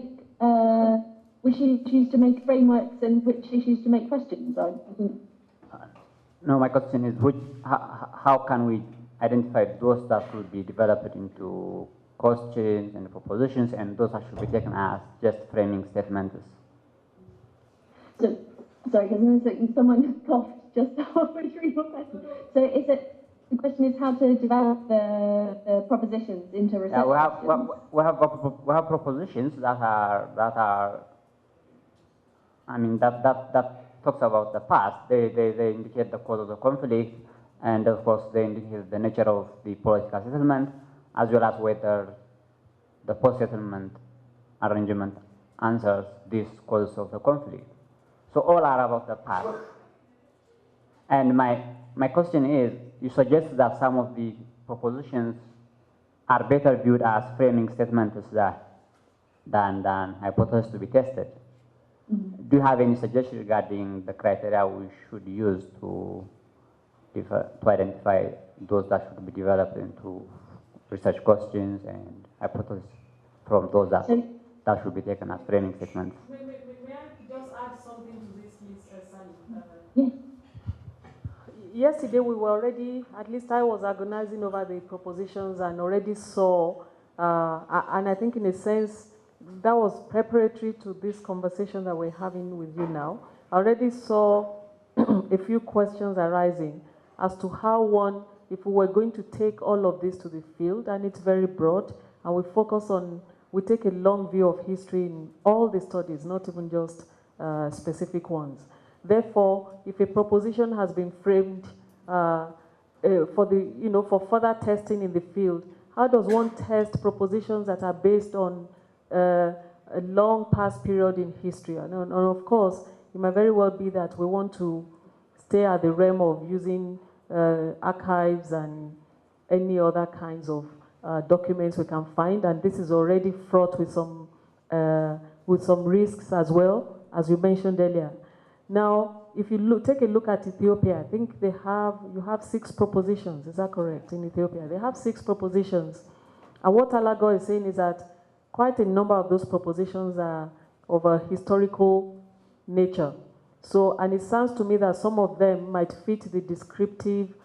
which issues to make frameworks and which issues to make questions? I think. No, my question is how can we identify those that should be developed into questions and propositions, and those that should be taken as just framing statements? So, sorry, because someone coughed just halfway through your question. So is it The question is how to develop the propositions into research. Yeah, questions. we have propositions that are. I mean that talks about the past. They indicate the cause of the conflict, and of course they indicate the nature of the political settlement, as well as whether the post-settlement arrangement answers these causes of the conflict. So all are about the past. And my question is, you suggest that some of the propositions are better viewed as framing statements than hypotheses to be tested. Do you have any suggestion regarding the criteria we should use to identify those that should be developed into research questions and hypotheses from those that should be taken as framing statements? May I just add something to this, please, Sally? Yes. Yesterday we were already, at least I was agonizing over the propositions and already saw, and I think in a sense that was preparatory to this conversation that we're having with you now. I already saw a few questions arising as to how one, if we were going to take all of this to the field, and it's very broad, and we take a long view of history in all the studies, not even just specific ones. Therefore, if a proposition has been framed for further testing in the field, how does one test propositions that are based on a long past period in history? And of course, it might very well be that we want to stay at the realm of using archives and any other kinds of documents we can find, and this is already fraught with some risks as well, as you mentioned earlier. Now, if you take a look at Ethiopia, I think you have 6 propositions. Is that correct? In Ethiopia, they have 6 propositions, and what Alagaw is saying is that quite a number of those propositions are of a historical nature. So, and it sounds to me that some of them might fit the descriptive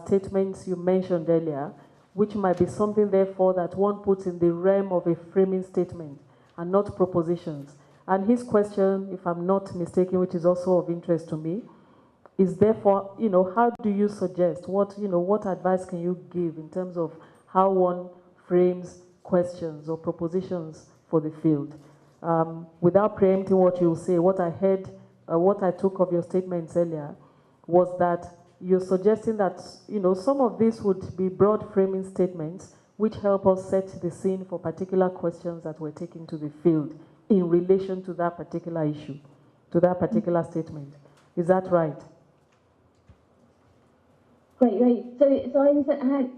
statements you mentioned earlier, which might be something, therefore, that one puts in the realm of a framing statement and not propositions. And his question, if I'm not mistaken, which is also of interest to me, is therefore, how do you suggest, what advice can you give in terms of how one frames questions or propositions for the field? Without preempting what you'll say, what I took of your statements earlier was that you're suggesting that, some of these would be broad framing statements which help us set the scene for particular questions that we're taking to the field in relation to that particular issue, to that particular statement. Is that right? Great. So I understand.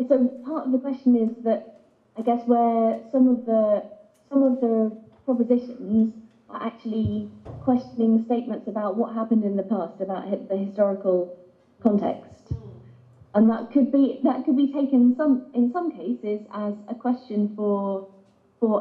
So part of the question is that I guess where some of the propositions are actually questioning statements about what happened in the past, about the historical context, and that could be taken in some cases as a question for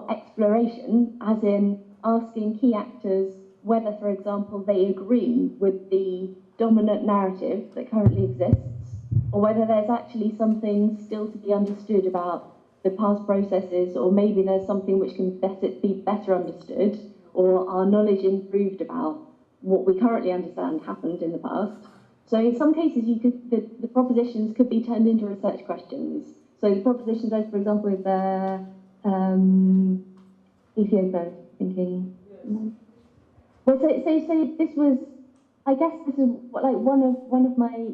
exploration, as in asking key actors whether, for example, they agree with the dominant narrative that currently exists, or whether there's actually something still to be understood about the past processes, or maybe there's something which can be better understood, or our knowledge improved about what we currently understand happened in the past. So in some cases, the propositions could be turned into research questions. So the propositions, as for example, with the Ethiopia thinking. Well, so this was, I guess this is like one of my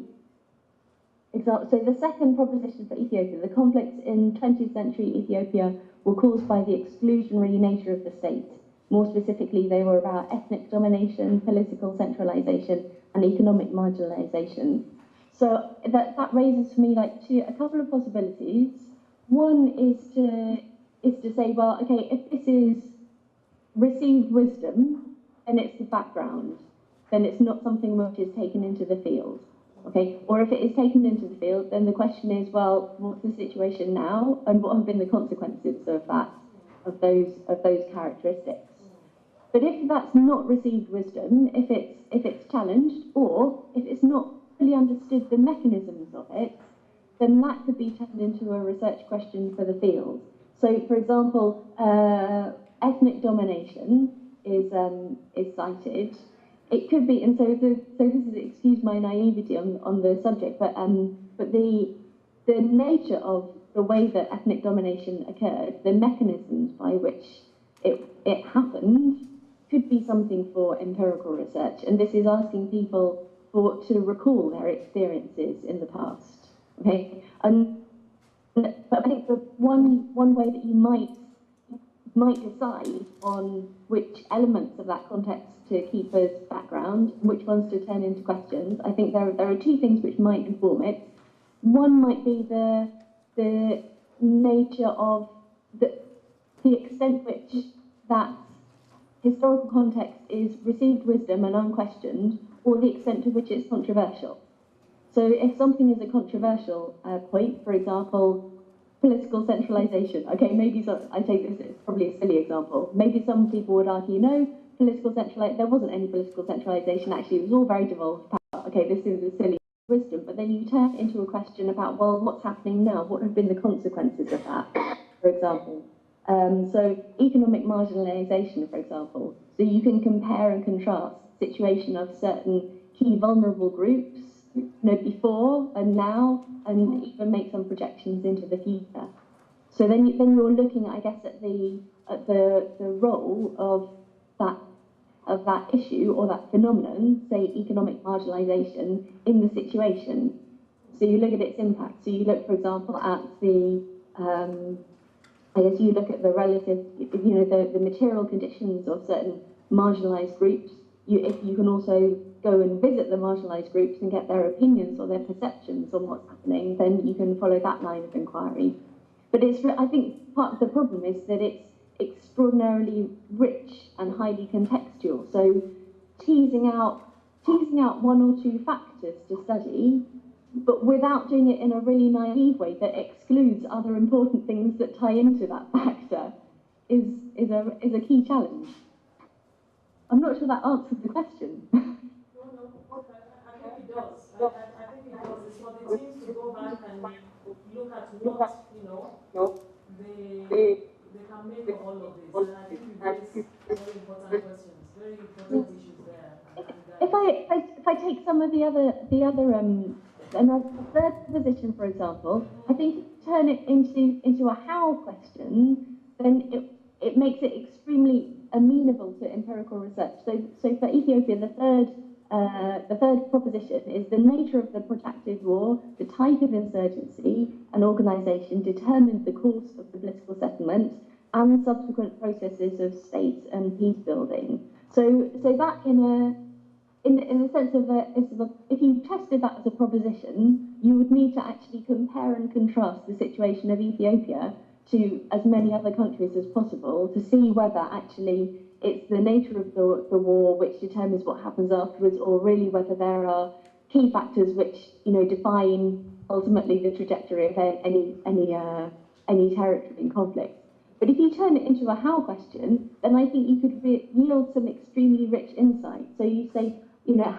examples. So the second proposition for Ethiopia, the conflicts in 20th century Ethiopia were caused by the exclusionary nature of the state. More specifically, they were about ethnic domination, political centralization, and economic marginalization. So that raises for me a couple of possibilities. One is to say, well, okay, if this is received wisdom, then it's the background, then it's not something which is taken into the field. Okay, or if it is taken into the field, then the question is, well, what's the situation now, and what have been the consequences of those characteristics? But if that's not received wisdom, if it's challenged, or if it's not fully understood the mechanisms of it, then that could be turned into a research question for the field. So, for example, ethnic domination is cited. It could be, and so this is, excuse my naivety on the subject, but but the nature of the way that ethnic domination occurred, the mechanisms by which it happened, could be something for empirical research. And this is asking people to recall their experiences in the past. Okay, but I think the one way that you might decide on which elements of that context to keep as background, which ones to turn into questions, I think there are two things which might inform it. One might be the nature of the extent which that historical context is received wisdom and unquestioned, or the extent to which it's controversial. So if something is a controversial point, for example, political centralization. Okay, maybe I take this, it's probably a silly example. Maybe some people would argue, no, there wasn't any political centralization, actually, it was all very devolved power. Okay, this is a silly wisdom, but then you turn it into a question about, well, what's happening now? What have been the consequences of that, for example? So economic marginalization, for example. So you can compare and contrast the situation of certain key vulnerable groups, before and now, and even make some projections into the future. So then you're looking, I guess, at the role of that issue or that phenomenon, say economic marginalization, in the situation. So you look at its impact. So you look, for example, at I guess you look at the relative, the material conditions of certain marginalized groups. If you can also go and visit the marginalized groups and get their opinions or their perceptions on what's happening, then you can follow that line of inquiry. But I think part of the problem is that it's extraordinarily rich and highly contextual. So teasing out one or two factors to study, but without doing it in a really naive way that excludes other important things that tie into that factor, is a key challenge. I'm not sure that answered the question. No, I think it does. I think it does. It's for the teams to go back and look at what, they can make of all of this. And I think you raise very important questions, very important issues there. If I take some of the other another third position, for example, I think if you turn it into a how question, then it makes it extremely amenable to empirical research. So for Ethiopia, the third proposition is the nature of the protracted war, the type of insurgency and organisation determined the course of the political settlement and the subsequent processes of state and peace building. So that in the sense of if you tested that as a proposition, you would need to actually compare and contrast the situation of Ethiopia to as many other countries as possible to see whether actually it's the nature of the war which determines what happens afterwards, or really whether there are key factors which define ultimately the trajectory of any territory in conflict. But if you turn it into a how question, then I think you could yield some extremely rich insight. So you say,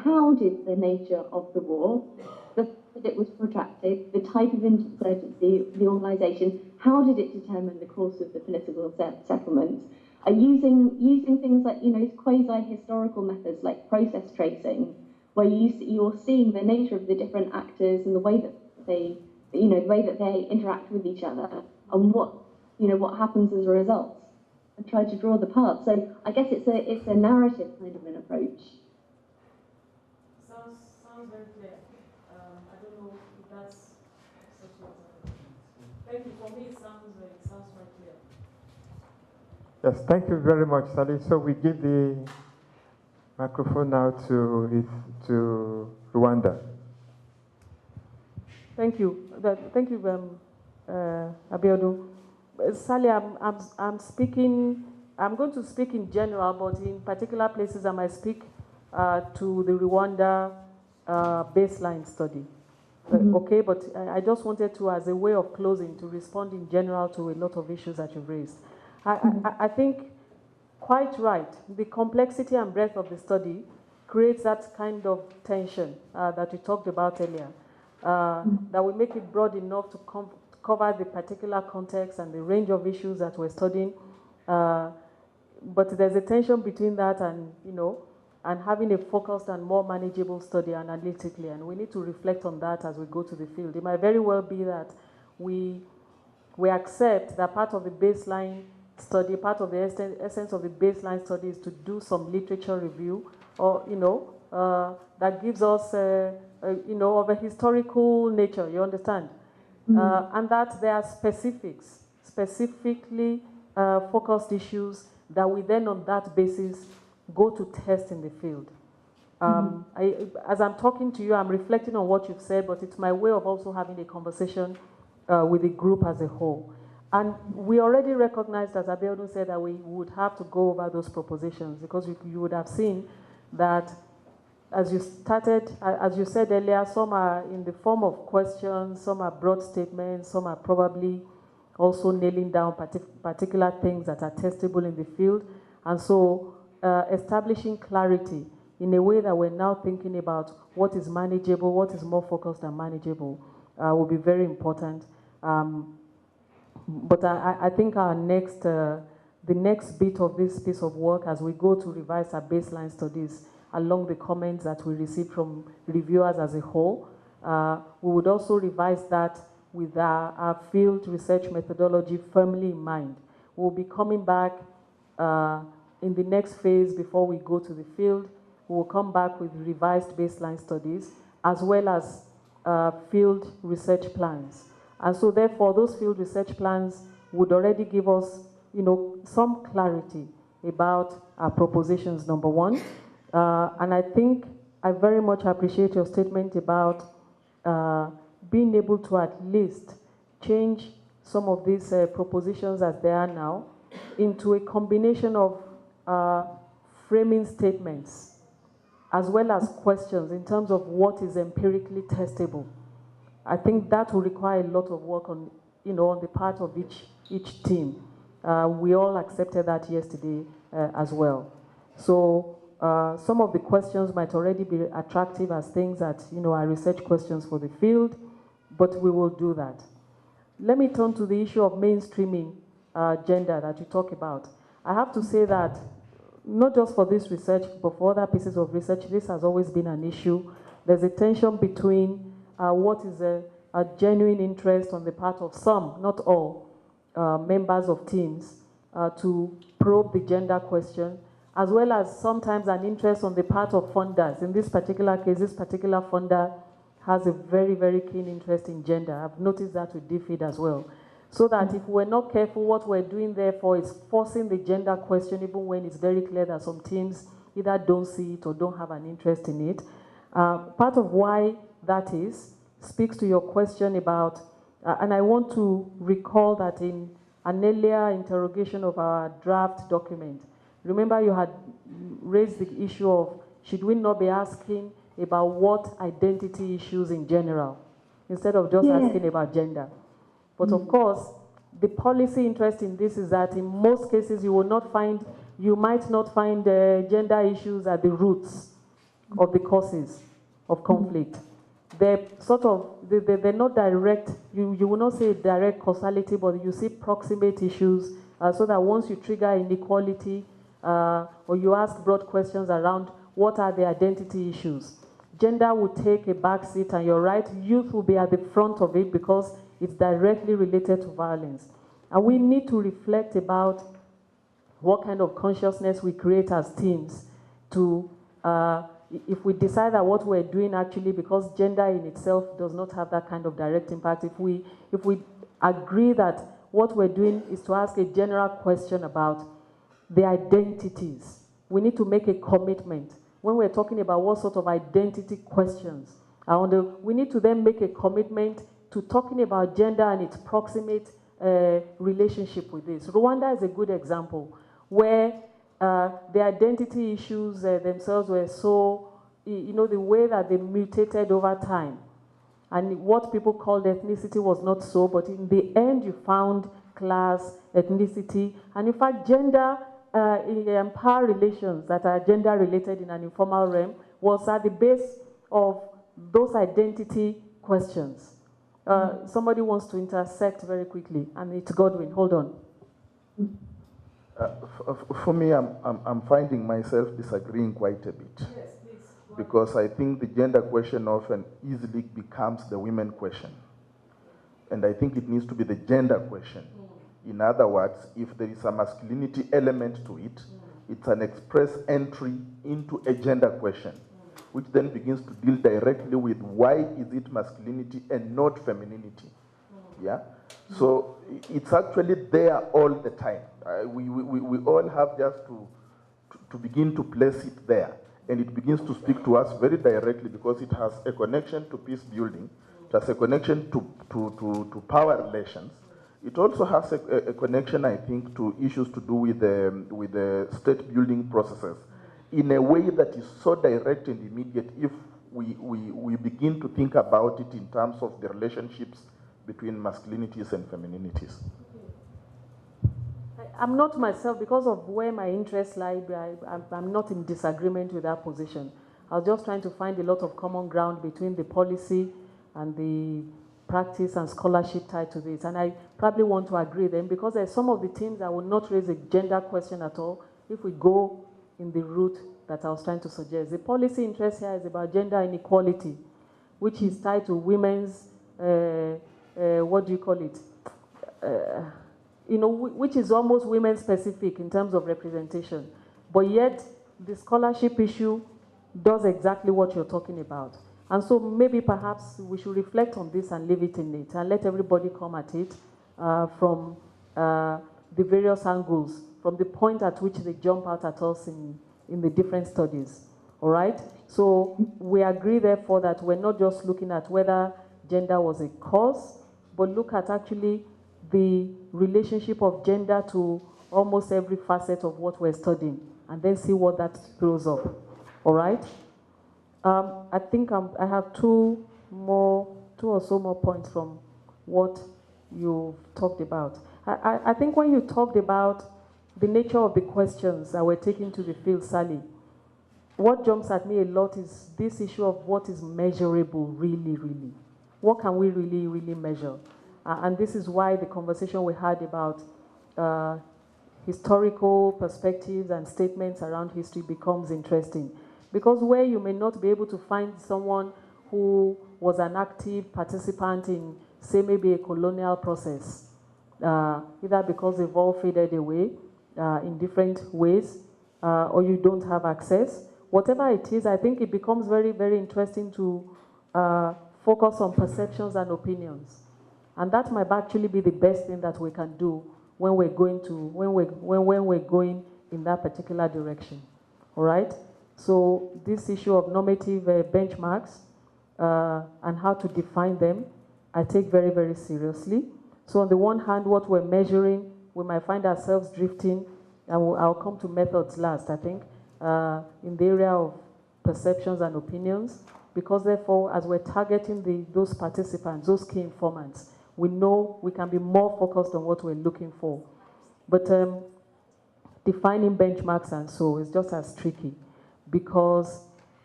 how did the nature of the war, that it was protracted, the type of insurgency, the organisation, how did it determine the course of the political settlement? Using things like quasi-historical methods like process tracing, where you're seeing the nature of the different actors and the way that they interact with each other and what happens as a result, and try to draw the path. So I guess it's a narrative kind of an approach. Sounds very clear. I don't know if that's such a. Thank you. For me, it sounds very clear. Yes, thank you very much, Sally. So we give the microphone now to Rwanda. Thank you. Thank you, Abiodun. Sally, I'm speaking. I'm going to speak in general, but in particular places I might speak to the Rwanda baseline study. Okay, but I just wanted to, as a way of closing, to respond in general to a lot of issues that you've raised. I think quite right. The complexity and breadth of the study creates that kind of tension that we talked about earlier, that will make it broad enough to cover the particular context and the range of issues that we're studying. But there's a tension between that and, and having a focused and more manageable study analytically. And we need to reflect on that as we go to the field. It might very well be that we accept that part of the baseline study, part of the essence of the baseline study is to do some literature review, or, that gives us, of a historical nature, you understand? And that there are specifically focused issues that we then on that basis go to test in the field. As I'm talking to you, I'm reflecting on what you've said, but it's my way of also having a conversation with the group as a whole. And we already recognized, as Abiodun said, that we would have to go over those propositions, because you would have seen that as you said earlier, some are in the form of questions, some are broad statements, some are probably also nailing down particular things that are testable in the field. And so establishing clarity in a way that we're now thinking about what is manageable, what is more focused and manageable, will be very important. But I think the next bit of this piece of work, as we go to revise our baseline studies along the comments that we receive from reviewers as a whole, we would also revise that with our field research methodology firmly in mind. We'll be coming back in the next phase before we go to the field. We'll come back with revised baseline studies as well as field research plans. And so therefore, those field research plans would already give us, some clarity about our propositions, number one. And I think I very much appreciate your statement about being able to at least change some of these propositions as they are now into a combination of framing statements as well as questions in terms of what is empirically testable. I think that will require a lot of work on, on the part of each team. We all accepted that yesterday as well. So some of the questions might already be attractive as things that, are research questions for the field, but we will do that. Let me turn to the issue of mainstreaming gender that you talk about. I have to say that not just for this research, but for other pieces of research, this has always been an issue. There's a tension between what is a genuine interest on the part of some, not all, members of teams to probe the gender question, as well as sometimes an interest on the part of funders. In this particular case, this particular funder has a very, very keen interest in gender. I've noticed that with DFID as well. So that if we're not careful, what we're doing therefore is forcing the gender question, even when it's very clear that some teams either don't see it or don't have an interest in it. Part of why that speaks to your question about, and I want to recall that in an earlier interrogation of our draft document, remember you had raised the issue of, should we not be asking about what identity issues in general, instead of just asking about gender? But of course, the policy interest in this is that in most cases you might not find gender issues at the roots of the causes of conflict. They're they're not direct, you will not say direct causality, but you see proximate issues, so that once you trigger inequality, or you ask broad questions around what are the identity issues, gender will take a back seat, and you're right, youth will be at the front of it because it's directly related to violence. And we need to reflect about what kind of consciousness we create as teams to, if we decide that what we're doing actually, because gender in itself does not have that kind of direct impact, if we agree that what we're doing is to ask a general question about the identities, we need to make a commitment. When we're talking about what sort of identity questions, we need to then make a commitment to talking about gender and its proximate relationship with this. Rwanda is a good example where the identity issues themselves were so, the way that they mutated over time. And what people called ethnicity was not so, but in the end you found class, ethnicity, and in fact gender, power relations that are gender related in an informal realm was at the base of those identity questions. Somebody wants to intersect very quickly, and it's Godwin. Hold on. For me, I'm finding myself disagreeing quite a bit. Yes, please. Because I think the gender question often easily becomes the women question. And I think it needs to be the gender question. In other words, if there is a masculinity element to it, it's an express entry into a gender question, which then begins to deal directly with why is it masculinity and not femininity. Yeah? So it's actually there all the time. We all have just to begin to place it there. And it begins to speak to us very directly because it has a connection to peace building, it has a connection to power relations. It also has a connection, I think, to issues to do with the state building processes in a way that is so direct and immediate if we begin to think about it in terms of the relationships between masculinities and femininities. I'm not myself, because of where my interests lie, I'm not in disagreement with that position. I was just trying to find a lot of common ground between the policy and the practice and scholarship tied to this. And I probably want to agree then, because there's some of the teams that will not raise a gender question at all if we go in the route that I was trying to suggest. The policy interest here is about gender inequality, which is tied to women's, what do you call it? Which is almost women specific in terms of representation. But yet, the scholarship issue does exactly what you're talking about. And so maybe perhaps we should reflect on this and leave it in it and let everybody come at it from the various angles, from the point at which they jump out at us in the different studies. All right? So we agree, therefore, that we're not just looking at whether gender was a cause, but look at actually the relationship of gender to almost every facet of what we're studying, and then see what that throws up. All right? I think I have two or so more points from what you've talked about. I think when you talked about the nature of the questions that were taken to the field, Sally, what jumps at me a lot is this issue of what is measurable, really, really. What can we really, really measure? And this is why the conversation we had about historical perspectives and statements around history becomes interesting. Because where you may not be able to find someone who was an active participant in, say, maybe a colonial process, either because they've all faded away in different ways, or you don't have access, whatever it is, I think it becomes very, very interesting to focus on perceptions and opinions. And that might actually be the best thing that we can do when we're going in that particular direction. All right? So this issue of normative benchmarks and how to define them, I take very, very seriously. So on the one hand, what we're measuring, we might find ourselves drifting, and I'll come to methods last, I think, in the area of perceptions and opinions, because therefore, as we're targeting those participants, those key informants, we know we can be more focused on what we're looking for. But defining benchmarks and so is just as tricky, because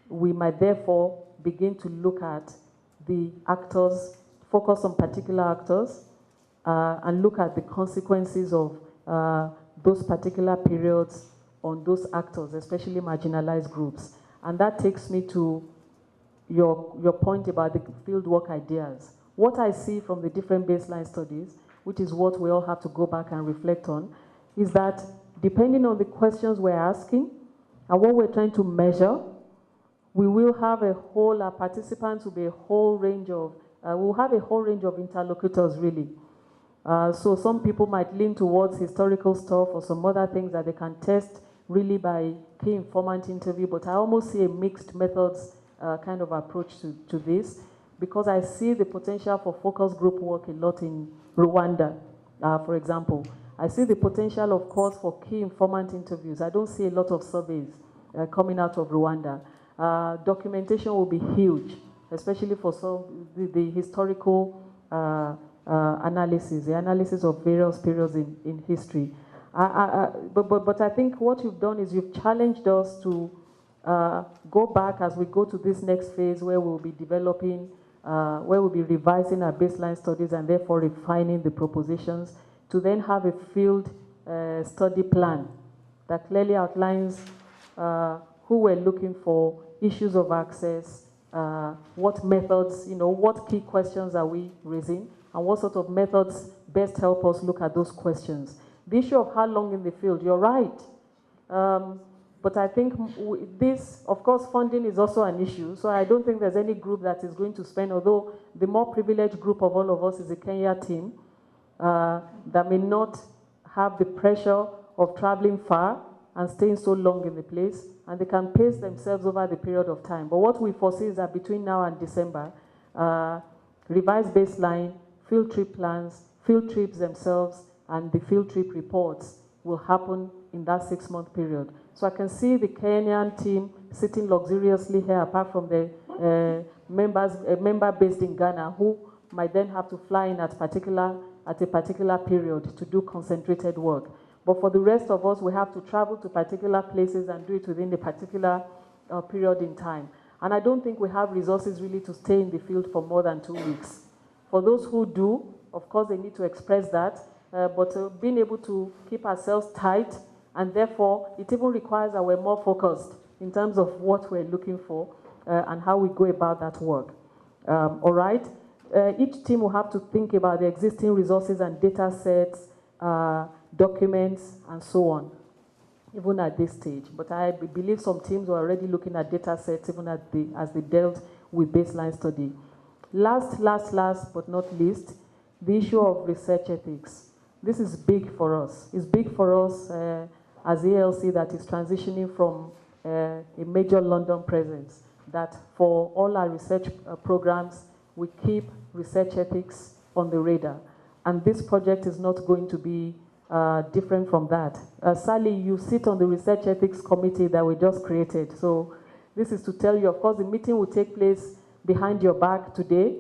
we might therefore begin to look at the actors, focus on particular actors, and look at the consequences of those particular periods on those actors, especially marginalized groups. And that takes me to your point about the fieldwork ideas. What I see from the different baseline studies, which is what we all have to go back and reflect on, is that depending on the questions we're asking and what we're trying to measure, we will have a whole, our participants will be a whole range of, we'll have a whole range of interlocutors, really. So some people might lean towards historical stuff or some other things that they can test really by key informant interview, but I almost see a mixed methods kind of approach to this, because I see the potential for focus group work a lot in Rwanda, for example. I see the potential, of course, for key informant interviews. I don't see a lot of surveys coming out of Rwanda. Documentation will be huge, especially for some the historical analysis, the analysis of various periods in history. But I think what you've done is you've challenged us to go back as we go to this next phase where we'll be developing, where we'll be revising our baseline studies and therefore refining the propositions, to then have a field study plan that clearly outlines who we're looking for, issues of access, what methods, what key questions are we raising, and what sort of methods best help us look at those questions. The issue of how long in the field, you're right. But I think this, of course, funding is also an issue. So I don't think there's any group that is going to spend, although the more privileged group of all of us is the Kenya team that may not have the pressure of traveling far and staying so long in the place, and they can pace themselves over the period of time. But what we foresee is that between now and December, revised baseline, field trip plans, field trips themselves, and the field trip reports will happen in that 6-month period. So I can see the Kenyan team sitting luxuriously here, apart from the member based in Ghana, who might then have to fly in at a particular period to do concentrated work. But for the rest of us, we have to travel to particular places and do it within a particular period in time. And I don't think we have resources really to stay in the field for more than 2 weeks. For those who do, of course, they need to express that, but being able to keep ourselves tight, and therefore, it even requires that we're more focused in terms of what we're looking for and how we go about that work. All right? Each team will have to think about the existing resources and data sets, documents, and so on, even at this stage. But I believe some teams are already looking at data sets even as they dealt with baseline study. Last but not least, the issue of research ethics. This is big for us. It's big for us as ALC that is transitioning from a major London presence, that for all our research programs, we keep research ethics on the radar. And this project is not going to be different from that. Sally, you sit on the Research Ethics Committee that we just created. So this is to tell you, of course, the meeting will take place behind your back today.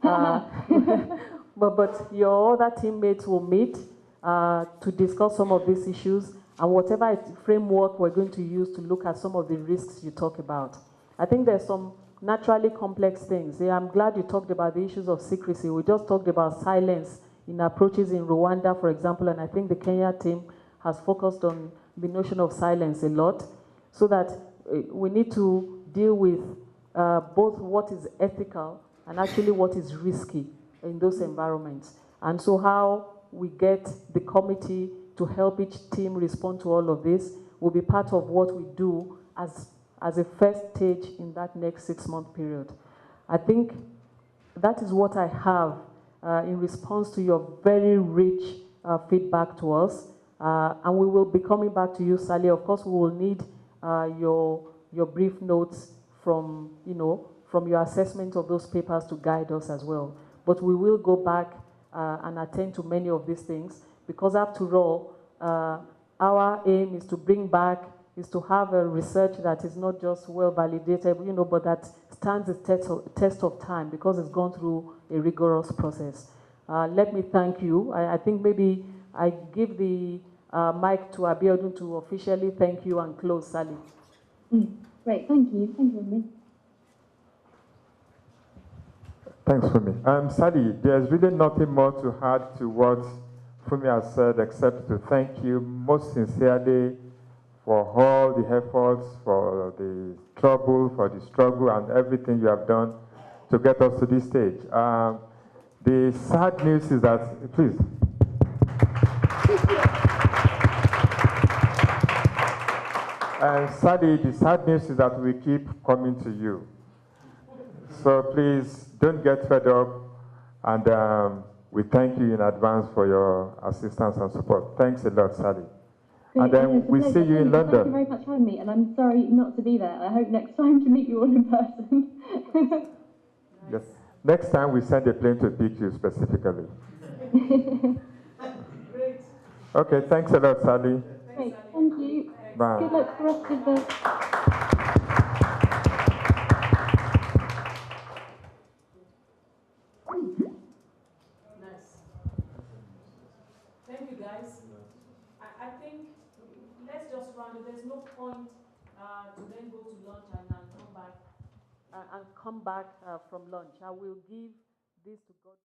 But your other teammates will meet to discuss some of these issues and whatever framework we're going to use to look at some of the risks you talk about. I think there's some naturally complex things. Yeah, I'm glad you talked about the issues of secrecy. We just talked about silence in approaches in Rwanda, for example, and I think the Kenya team has focused on the notion of silence a lot, so that we need to deal with both what is ethical and actually what is risky in those environments. And so how we get the committee to help each team respond to all of this will be part of what we do as a first stage in that next 6-month period. I think that is what I have in response to your very rich feedback to us. And we will be coming back to you, Sally. Of course, we will need your brief notes from your assessment of those papers to guide us as well. But we will go back and attend to many of these things, because after all, our aim is to bring back, is to have a research that is not just well validated, but that stands the test of time, because it's gone through a rigorous process. Let me thank you. I think maybe I give the mic to Abiodun to officially thank you and close, Sally. Great, thank you. Thank you, Funmi. Thanks, Funmi. Sally, there's really nothing more to add to what Funmi has said, except to thank you most sincerely for all the efforts, for the trouble, for the struggle, and everything you have done to get us to this stage. The sad news is that, please. And Sally, the sad news is that we keep coming to you. So please don't get fed up, and we thank you in advance for your assistance and support. Thanks a lot, Sally. Great, and then we see you in London. Thank you very much for having me, and I'm sorry not to be there. I hope next time to meet you all in person. Yes. Next time we send a plane to pick you specifically. Great. Okay, thanks a lot, Sally. Great, thank you. Bye. Good luck for the rest of the... Nice. Thank you, guys. I think let's just round it. There's no point to then go to lunch and come back from lunch. I will give this to God.